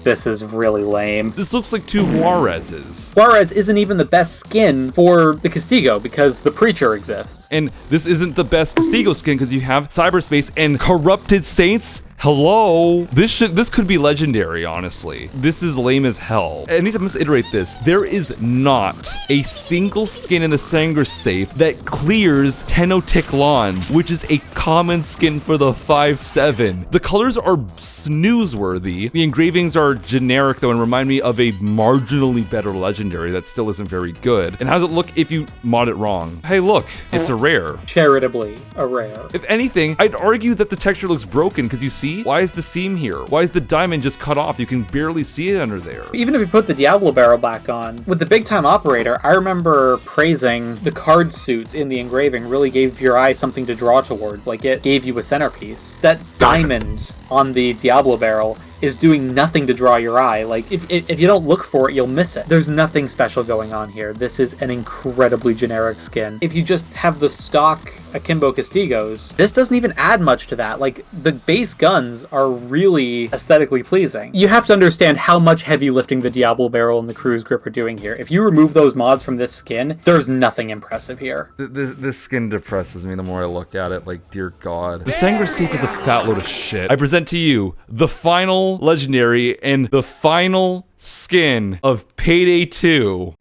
This is really lame. This looks like two Juarez's. Juarez isn't even the best skin for the Castigo because the Preacher exists. And this isn't the best Castigo skin because you have Cyberspace and Corrupted Saints. Hello? This could be legendary, honestly. This is lame as hell. I need to misiterate this. There is not a single skin in the Sangra safe that clears Tenochtitlan, which is a common skin for the 5/7. The colors are snooze-worthy. The engravings are generic, though, and remind me of a marginally better legendary that still isn't very good. And how does it look if you mod it wrong? Hey, look, it's a rare. Charitably a rare. If anything, I'd argue that the texture looks broken because you see, why is the seam here? Why is the diamond just cut off? You can barely see it under there. Even if you put the Diablo barrel back on, with the big time operator, I remember praising the card suits in the engraving really gave your eye something to draw towards. Like it gave you a centerpiece. That diamond on the Diablo barrel is doing nothing to draw your eye. Like, if you don't look for it, you'll miss it. There's nothing special going on here. This is an incredibly generic skin. If you just have the stock Akimbo Castigos, this doesn't even add much to that. Like, the base guns are really aesthetically pleasing. You have to understand how much heavy lifting the Diablo barrel and the Cruise Grip are doing here. If you remove those mods from this skin, there's nothing impressive here. This skin depresses me the more I look at it, like, dear God. The Sangra Safe is a fat load of shit. I present to you the final legendary and the final skin of Payday 2.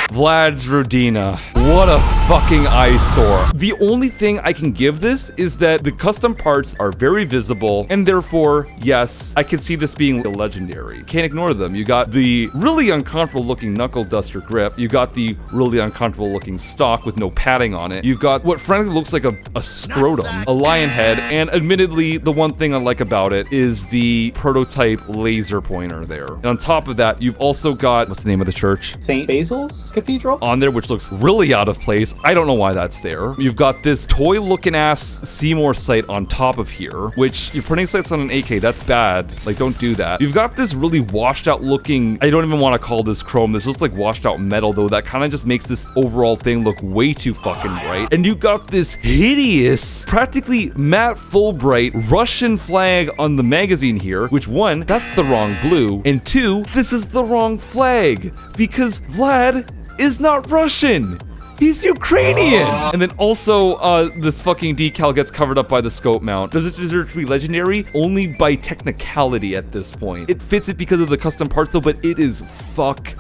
Vlad's Rodina. What a fucking eyesore. The only thing I can give this is that the custom parts are very visible, and therefore, yes, I can see this being a legendary. Can't ignore them. You got the really uncomfortable looking knuckle duster grip. You got the really uncomfortable looking stock with no padding on it. You've got what frankly looks like a scrotum, a lion head, and admittedly, the one thing I like about it is the prototype laser pointer there. And on top of that, you've also got, what's the name of the church? St. Basil's Cathedral? On there, which looks really out of place. I don't know why that's there. You've got this toy looking ass Seymour sight on top of here, which you're putting sights on an AK. That's bad. Like, don't do that. You've got this really washed out looking, I don't even want to call this chrome. This looks like washed out metal though. That kind of just makes this overall thing look way too fucking bright. And you got this hideous, practically matte Fulbright Russian flag on the magazine here, which one, that's the wrong blue. And two, this is the wrong flag because Vlad is not Russian. He's Ukrainian! And then also, this fucking decal gets covered up by the scope mount. Does it deserve to be legendary? Only by technicality at this point. It fits it because of the custom parts though, but it is fuck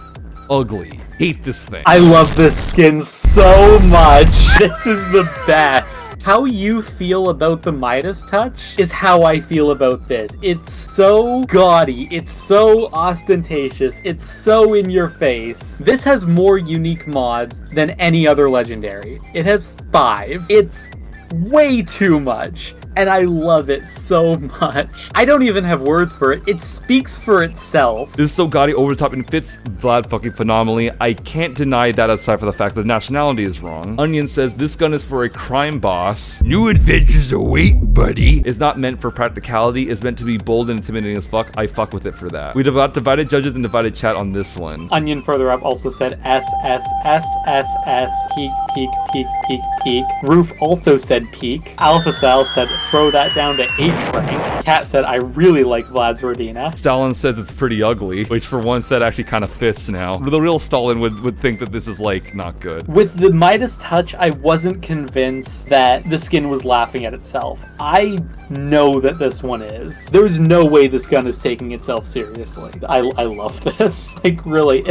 ugly. Hate this thing. I love this skin so much. This is the best. How you feel about the Midas Touch is how I feel about this. It's so gaudy. It's so ostentatious. It's so in your face. This has more unique mods than any other legendary. It has 5. It's way too much. And I love it so much. I don't even have words for it. It speaks for itself. This is so gaudy, over the top, and fits Vlad fucking phenomenally. I can't deny that aside from the fact that the nationality is wrong. Onion says this gun is for a crime boss. New adventures await, buddy. It's not meant for practicality. It's meant to be bold and intimidating as fuck. I fuck with it for that. We got divided judges and divided chat on this one. Onion further up also said S, S, S, S, S, peak, peak, peak, peak, peak. Roof also said peak. Alpha Style said throw that down to H rank. Cat said, I really like Vlad's Rodina. Stalin says it's pretty ugly, which for once that actually kind of fits now. The real Stalin would think that this is like not good. With the Midas Touch, I wasn't convinced that the skin was laughing at itself. I know that this one is. There's no way this gun is taking itself seriously. I love this. Like, really.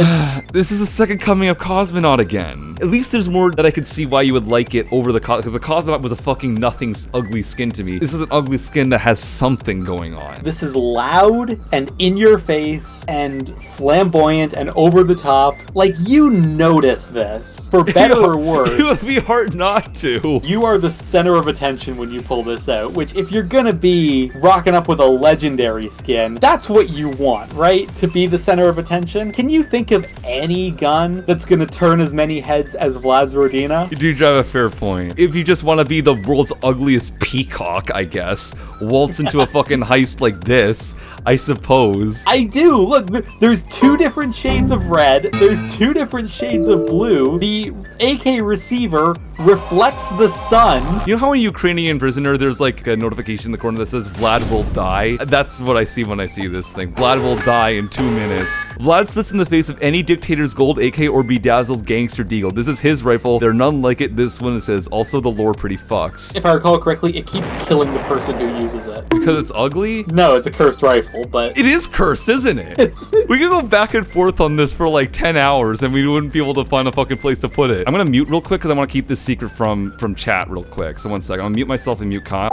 This is the second coming of Cosmonaut again. At least there's more that I could see why you would like it over the Cosmonaut. The Cosmonaut was a fucking nothing ugly skin to me. This is an ugly skin that has something going on. This is loud and in your face and flamboyant and over the top. Like, you notice this. For better or worse. It would be hard not to. You are the center of attention when you pull this out, which if you're gonna be rocking up with a legendary skin, that's what you want, right? To be the center of attention. Can you think of any gun that's gonna turn as many heads as Vlad's Rodina? You do drive a fair point. If you just want to be the world's ugliest peacock, I guess, waltz into a fucking heist like this, I suppose. I do. Look, there's 2 different shades of red. There's 2 different shades of blue. The AK receiver reflects the sun. You know how in Ukrainian prisoner there's like a notification in the corner that says Vlad will die? That's what I see when I see this thing. Vlad will die in 2 minutes. Vlad spits in the face of any dictator's gold AK or bedazzled gangster deagle. This is his rifle. There are none like it. This one says also the lore pretty fucks. If I recall correctly, it keeps killing the person who uses it. Because it's ugly? No, it's a cursed rifle, but... It is cursed, isn't it? We could go back and forth on this for like 10 hours and we wouldn't be able to find a fucking place to put it. I'm gonna mute real quick because I want to keep this secret from chat real quick. So one second. I'm gonna mute myself and mute Kyle.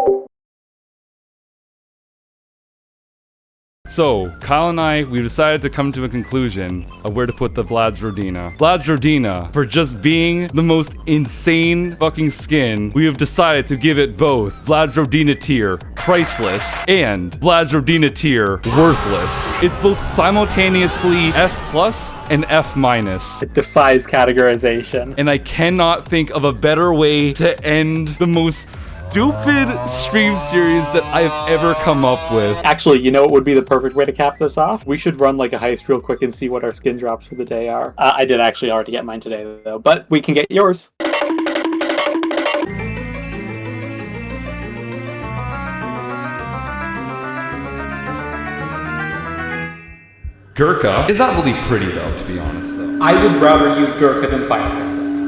So, Kyle and I, we've decided to come to a conclusion of where to put the Vlad's Rodina. Vlad's Rodina, for just being the most insane fucking skin, we have decided to give it both Vlad's Rodina tier priceless, and Vlad's Rodina tier, worthless. It's both simultaneously S+ and F-. It defies categorization. And I cannot think of a better way to end the most stupid stream series that I've ever come up with. Actually, you know what would be the perfect way to cap this off? We should run like a heist real quick and see what our skin drops for the day are. I did actually already get mine today though, but we can get yours. Gurkha is not really pretty though, to be honest though. I would rather use Gurkha than Fire.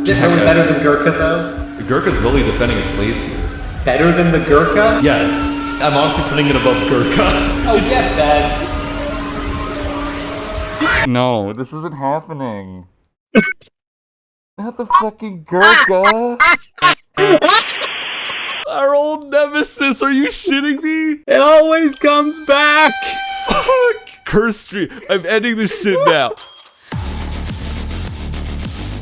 Is it really better than Gurkha though? Gurkha's really defending its place here. Better than the Gurkha? Yes. I'm honestly putting it above Gurkha. Oh, get that. No, this isn't happening. Not the fucking Gurkha. Our old nemesis, are you shitting me? It always comes back. Fuck. Curse stream. I'm ending this shit now.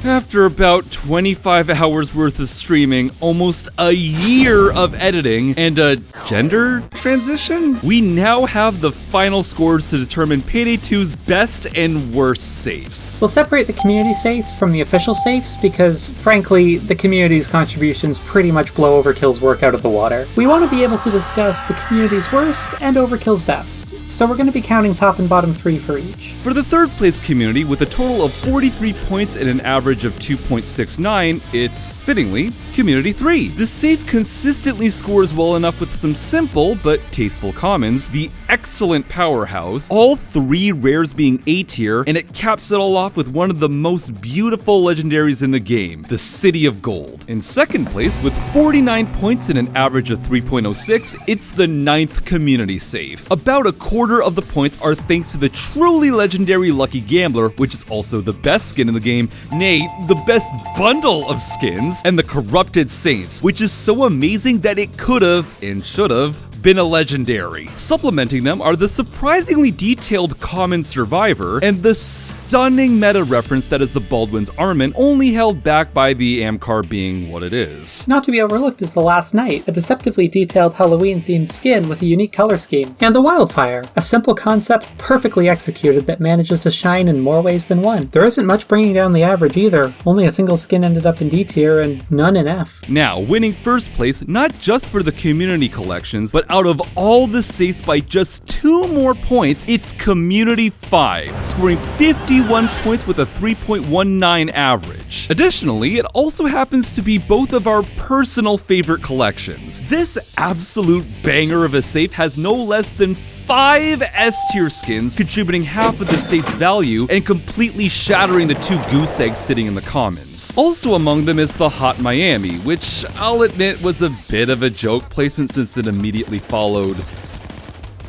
After about 25 hours worth of streaming, almost a year of editing, and a gender transition, we now have the final scores to determine Payday 2's best and worst safes. We'll separate the community safes from the official safes because, frankly, the community's contributions pretty much blow Overkill's work out of the water. We want to be able to discuss the community's worst and Overkill's best, so we're going to be counting top and bottom 3 for each. For the third place community, with a total of 43 points and an average of 2.69, it's, fittingly, Community 3. The safe consistently scores well enough with some simple but tasteful commons, the excellent powerhouse, all 3 rares being A tier, and it caps it all off with one of the most beautiful legendaries in the game, the City of Gold. In second place, with 49 points and an average of 3.06, it's the 9th community safe. About a quarter of the points are thanks to the truly legendary Lucky Gambler, which is also the best skin in the game, nay, the best bundle of skins, and the Corrupted Saints, which is so amazing that it could've, and should've, been a legendary. Supplementing them are the surprisingly detailed Common Survivor and the stunning meta reference that is the Baldwin's Armament, only held back by the Amcar being what it is. Not to be overlooked is the Last Night, a deceptively detailed Halloween-themed skin with a unique color scheme, and the Wildfire, a simple concept perfectly executed that manages to shine in more ways than one. There isn't much bringing down the average either, only a single skin ended up in D tier and none in F. Now, winning first place not just for the community collections, but out of all the safes by just 2 more points, it's Community 5, scoring 51 points with a 3.19 average. Additionally, it also happens to be both of our personal favorite collections. This absolute banger of a safe has no less than 5 S-tier skins, contributing half of the safe's value and completely shattering the 2 goose eggs sitting in the commons. Also among them is the Hot Miami, which I'll admit was a bit of a joke placement since it immediately followed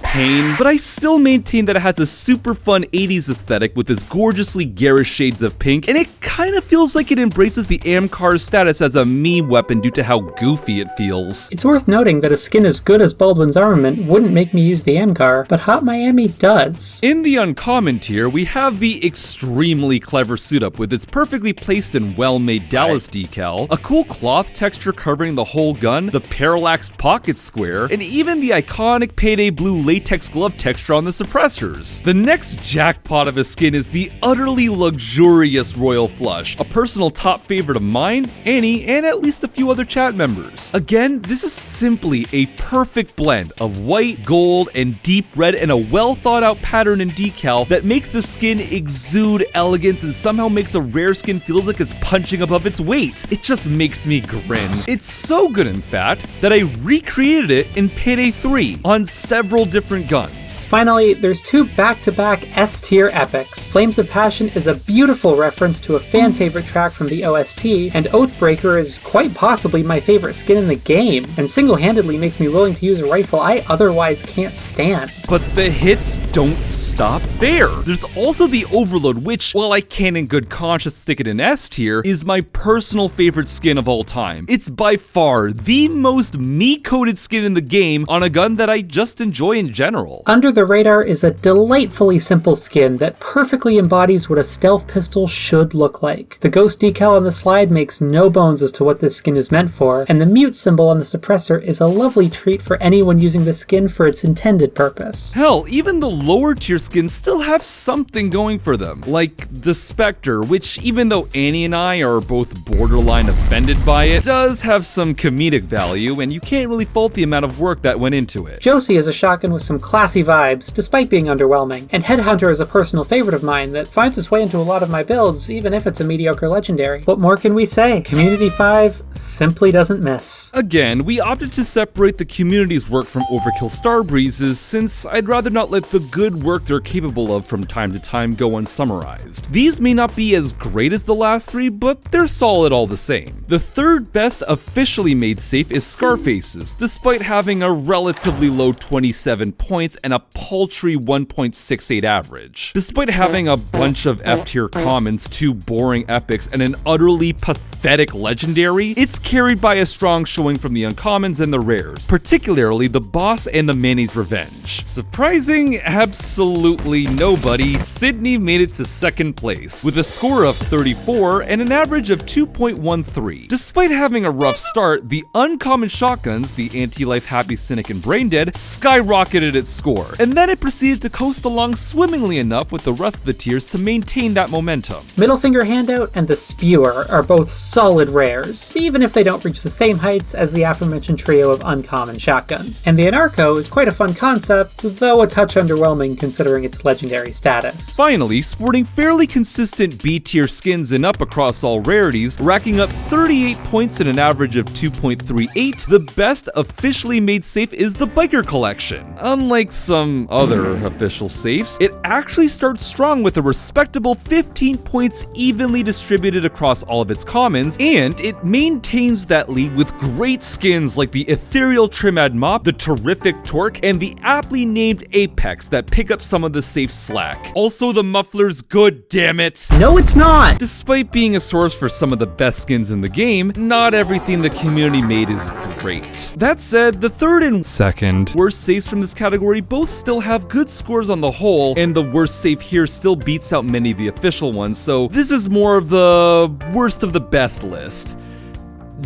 Pain, but I still maintain that it has a super fun 80s aesthetic with its gorgeously garish shades of pink, and it kind of feels like it embraces the Amcar's status as a meme weapon due to how goofy it feels. It's worth noting that a skin as good as Baldwin's Armament wouldn't make me use the Amcar, but Hot Miami does. In the uncommon tier, we have the extremely clever suit-up with its perfectly placed and well-made Dallas decal, a cool cloth texture covering the whole gun, the parallaxed pocket square, and even the iconic Payday blue latex glove texture on the suppressors. The next jackpot of a skin is the utterly luxurious Royal Flush, a personal top favorite of mine, Anni, and at least a few other chat members. Again, this is simply a perfect blend of white, gold, and deep red, and a well thought out pattern and decal that makes the skin exude elegance and somehow makes a rare skin feel like it's punching above its weight. It just makes me grin. It's so good, in fact, that I recreated it in Payday 3 on several different guns. Finally, there's 2 back-to-back S-tier epics. Flames of Passion is a beautiful reference to a fan favorite track from the OST, and Oathbreaker is quite possibly my favorite skin in the game, and single-handedly makes me willing to use a rifle I otherwise can't stand. But the hits don't stop. stop there. There's also the Overload, which, while I can in good conscience stick it in S tier, is my personal favorite skin of all time. It's by far the most meat-coated skin in the game on a gun that I just enjoy in general. Under the Radar is a delightfully simple skin that perfectly embodies what a stealth pistol should look like. The ghost decal on the slide makes no bones as to what this skin is meant for, and the mute symbol on the suppressor is a lovely treat for anyone using the skin for its intended purpose. Hell, even the lower tier skins still have something going for them, like the Spectre, which even though Annie and I are both borderline offended by it, does have some comedic value, and you can't really fault the amount of work that went into it. Josie is a shotgun with some classy vibes, despite being underwhelming, and Headhunter is a personal favorite of mine that finds its way into a lot of my builds, even if it's a mediocre legendary. What more can we say? Community 5 simply doesn't miss. Again, we opted to separate the community's work from Overkill Starbreeze's, since I'd rather not let the good work they're capable of from time to time go unsummarized. These may not be as great as the last three, but they're solid all the same. The third best officially made safe is Scarface's, despite having a relatively low 27 points and a paltry 1.68 average. Despite having a bunch of F-tier commons, 2 boring epics, and an utterly pathetic legendary, it's carried by a strong showing from the uncommons and the rares, particularly the Boss and the Manny's Revenge. Surprising absolutely nobody, Sydney made it to second place, with a score of 34 and an average of 2.13. Despite having a rough start, the uncommon shotguns, the Anti-Life, Happy Cynic, and Braindead, skyrocketed its score, and then it proceeded to coast along swimmingly enough with the rest of the tiers to maintain that momentum. Middle Finger Handout and the Spewer are both solid rares, even if they don't reach the same heights as the aforementioned trio of uncommon shotguns. And the Anarco is quite a fun concept, though a touch underwhelming considering its legendary status. Finally, sporting fairly consistent B-tier skins and up across all rarities, racking up 38 points and an average of 2.38, the best officially made safe is the Biker Collection. Unlike some other official safes, it actually starts strong with a respectable 15 points evenly distributed across all of its commons, and it maintains that lead with great skins like the Ethereal Trimad Mop, the terrific Torque, and the aptly named Apex that pick up some of the safe slack. Also, the Muffler's good, damn it! No, it's not! Despite being a source for some of the best skins in the game, not everything the community made is great. That said, the third and second worst safes from this category both still have good scores on the whole, and the worst safe here still beats out many of the official ones, so this is more of the worst of the best list.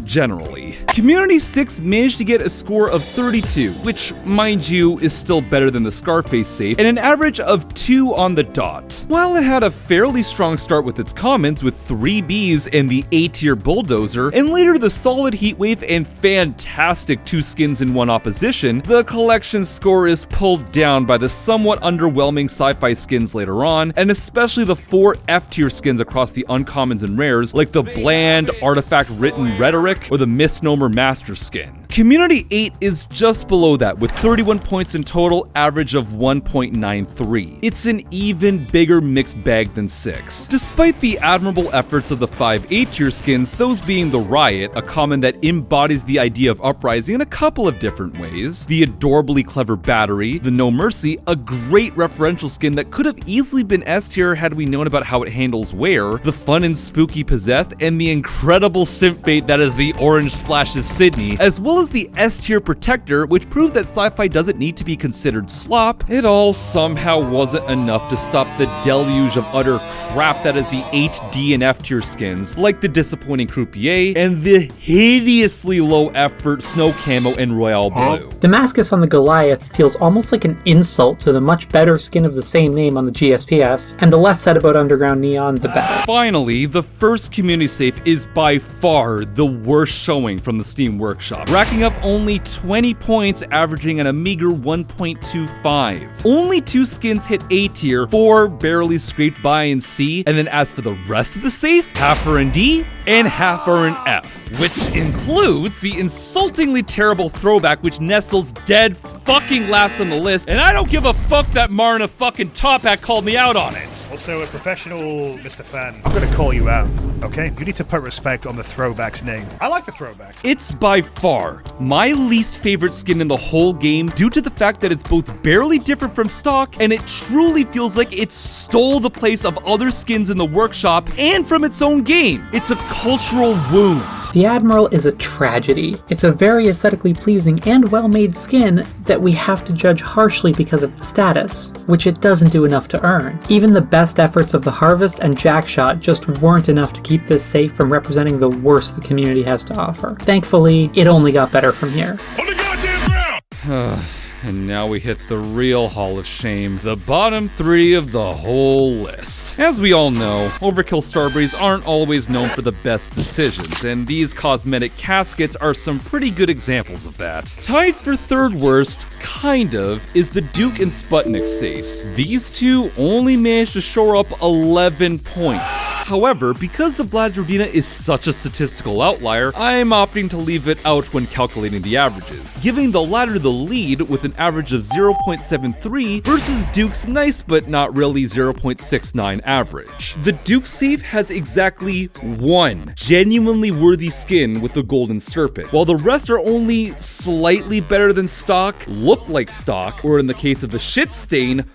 Generally. Community 6 managed to get a score of 32, which, mind you, is still better than the Scarface safe, and an average of 2 on the dot. While it had a fairly strong start with its comments with 3 Bs and the A-tier Bulldozer, and later the solid Heatwave and fantastic 2 skins in 1 opposition, the collection score is pulled down by the somewhat underwhelming sci-fi skins later on, and especially the 4 F-tier skins across the uncommons and rares, like the bland, artifact-written Rhetoric or the Misnomer Master skin. Community 8 is just below that with 31 points in total, average of 1.93. It's an even bigger mixed bag than 6. Despite the admirable efforts of the 5 A-tier skins, those being the Riot, a common that embodies the idea of uprising in a couple of different ways, the adorably clever Battery, the No Mercy, a great referential skin that could have easily been S-tier had we known about how it handles wear, the fun and spooky Possessed, and the incredible simp bait that is the Orange Splashes Sydney, as well as the S-tier Protector, which proved that sci-fi doesn't need to be considered slop. It all somehow wasn't enough to stop the deluge of utter crap that is the 8D and F-tier skins, like the disappointing Croupier and the hideously low-effort Snow Camo and Royale Blue. Damascus on the Goliath feels almost like an insult to the much better skin of the same name on the GSPS, and the less said about Underground Neon, the better. Finally, the first community safe is by far the worst showing from the Steam Workshop, racking up only 20 points, averaging at a meager 1.25. Only 2 skins hit A tier, 4 barely scraped by in C, and then as for the rest of the safe, half are in D and half are in F, which includes the insultingly terrible Throwback, which nestles dead fucking last on the list, and I don't give a fuck that Marna fucking Top Hat called me out on it. Also, a professional Mr. Phann, I'm gonna call you out, okay? You need to put respect on the throwback's name. I like the throwback. It's by far my least favorite skin in the whole game due to the fact that it's both barely different from stock and it truly feels like it stole the place of other skins in the workshop and from its own game. It's a cultural wound. The Admiral is a tragedy. It's a very aesthetically pleasing and well-made skin that we have to judge harshly because of its status, which it doesn't do enough to earn. Even the best efforts of the Harvest and Jackshot just weren't enough to keep this safe from representing the worst the community has to offer. Thankfully, it only got better from here. On the goddamn ground! And now we hit the real Hall of Shame, the bottom 3 of the whole list. As we all know, Overkill Starbreeze aren't always known for the best decisions, and these cosmetic caskets are some pretty good examples of that. Tied for third worst, kind of, is the Duke and Sputnik safes. These two only managed to shore up 11 points. However, because the Vlad's Rodina is such a statistical outlier, I'm opting to leave it out when calculating the averages, giving the latter the lead with an average of 0.73 versus Duke's nice but not really 0.69 average. The Duke safe has exactly one genuinely worthy skin with the Golden Serpent, while the rest are only slightly better than stock, look like stock, or in the case of the shit stain,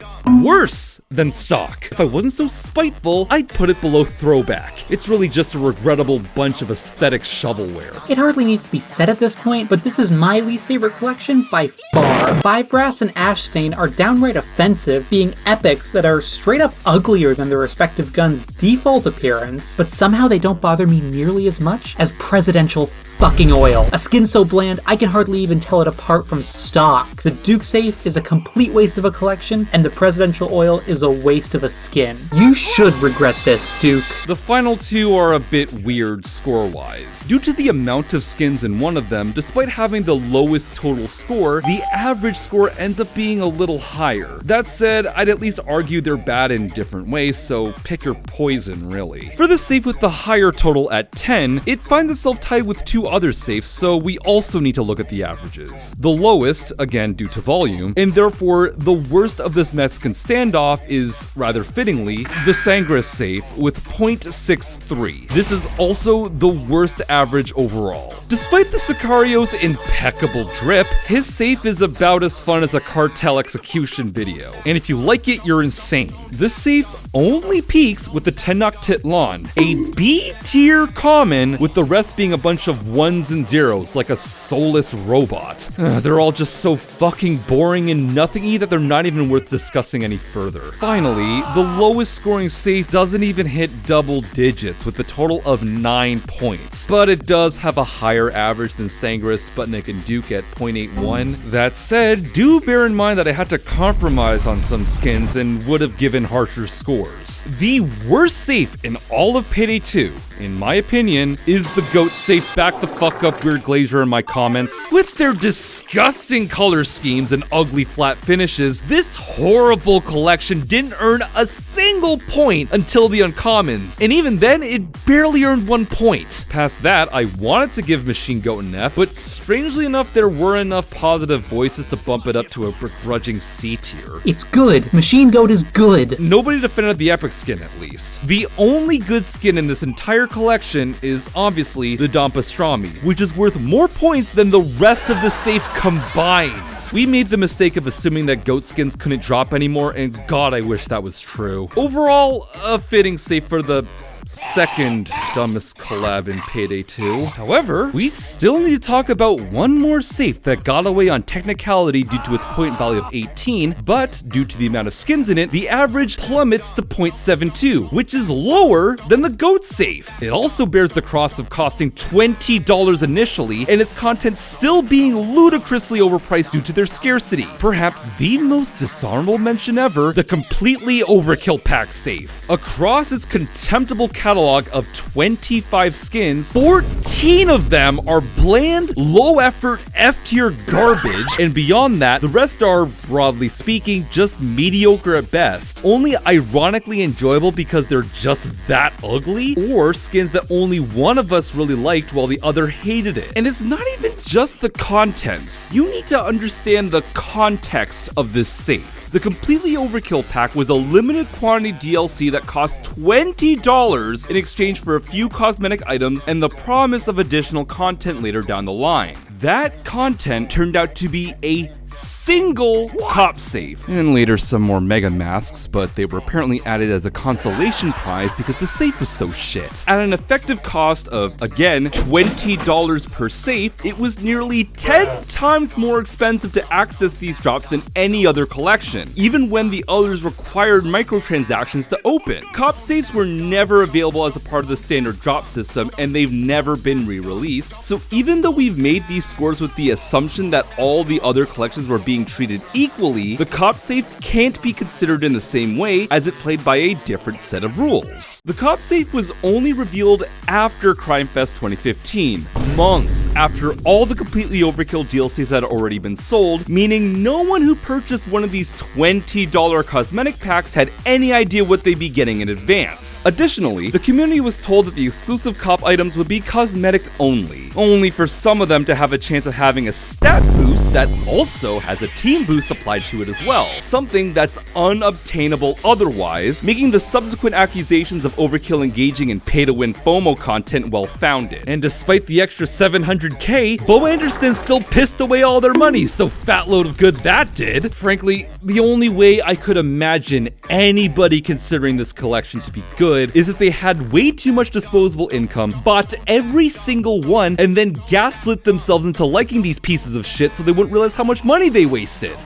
worse than stock. If I wasn't so spiteful, I'd put it below throwback. It's really just a regrettable bunch of aesthetic shovelware. It hardly needs to be said at this point, but this is my least favorite collection by far. Five Brass and Ash Stain are downright offensive, being epics that are straight up uglier than their respective guns' default appearance, but somehow they don't bother me nearly as much as Presidential fucking oil. A skin so bland, I can hardly even tell it apart from stock. The Duke safe is a complete waste of a collection, and the Presidential oil is a waste of a skin. You should regret this, Duke. The final two are a bit weird score-wise. Due to the amount of skins in one of them, despite having the lowest total score, the average score ends up being a little higher. That said, I'd at least argue they're bad in different ways, so pick your poison, really. For the safe with the higher total at 10, it finds itself tied with two other safes, so we also need to look at the averages. The lowest, again due to volume, and therefore the worst of this Mexican standoff is, rather fittingly, the Sangres safe with 0.63. This is also the worst average overall. Despite the Sicario's impeccable drip, his safe is about as fun as a cartel execution video, and if you like it, you're insane. This safe only peaks with the Tenochtitlan Lawn, a B tier common, with the rest being a bunch of ones and zeros like a soulless robot. They're all just so fucking boring and nothing-y that they're not even worth discussing any further. Finally, the lowest scoring safe doesn't even hit double digits with a total of 9 points, but it does have a higher average than Sangres, Sputnik, and Duke at 0.81. That said, do bear in mind that I had to compromise on some skins and would have given harsher scores. The worst safe in all of Payday 2, in my opinion, is the GOAT safe. Back the fuck up, Weird Glazer, in my comments. With their disgusting color schemes and ugly flat finishes, this horrible collection didn't earn a single point until the uncommons, and even then, it barely earned 1 point. Past that, I wanted to give Machine Goat an F, but strangely enough, there were enough positive voices to bump it up to a begrudging C tier. It's good. Machine Goat is good. Nobody defended the epic skin, at least. The only good skin in this entire collection is obviously the Pastrami, which is worth more points than the rest of the safe combined. We made the mistake of assuming that goat skins couldn't drop anymore, and God, I wish that was true. Overall, a fitting safe for the second dumbest collab in Payday 2. However, we still need to talk about one more safe that got away on technicality due to its point value of 18, but due to the amount of skins in it, the average plummets to 0.72, which is lower than the GOAT safe. It also bears the cross of costing $20 initially, and its content still being ludicrously overpriced due to their scarcity. Perhaps the most dishonorable mention ever, the completely overkill pack safe. Across its contemptible catalog of 25 skins, 14 of them are bland, low-effort, F-tier garbage, and beyond that, the rest are, broadly speaking, just mediocre at best. Only ironically enjoyable because they're just that ugly, or skins that only one of us really liked while the other hated it. And it's not even just the contents. You need to understand the context of this safe. The Completely Overkill pack was a limited quantity DLC that cost $20 in exchange for a few cosmetic items and the promise of additional content later down the line. That content turned out to be a single cop safe, and later some more mega masks, but they were apparently added as a consolation prize because the safe was so shit. At an effective cost of, again, $20 per safe, it was nearly 10 times more expensive to access these drops than any other collection, even when the others required microtransactions to open. Cop safes were never available as a part of the standard drop system, and they've never been re-released, so even though we've made these scores with the assumption that all the other collections were being treated equally, the cop safe can't be considered in the same way as it played by a different set of rules. The cop safe was only revealed after Crime Fest 2015, months after all the Completely Overkill DLCs had already been sold, meaning no one who purchased one of these $20 cosmetic packs had any idea what they'd be getting in advance. Additionally, the community was told that the exclusive cop items would be cosmetic only for some of them to have a chance of having a stat boost that also has a team boost applied to it as well, something that's unobtainable otherwise, making the subsequent accusations of Overkill engaging in pay-to-win FOMO content well-founded. And despite the extra $700K, Bo Anderson still pissed away all their money, so fat load of good that did. Frankly, the only way I could imagine anybody considering this collection to be good is if they had way too much disposable income, bought every single one, and then gaslit themselves into liking these pieces of shit so they wouldn't realize how much money they wasted.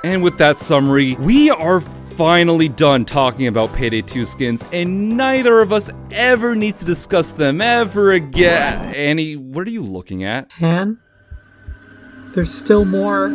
And with that summary, we are finally done talking about Payday 2 skins, and neither of us ever needs to discuss them ever again. Annie, what are you looking at? Han? There's still more.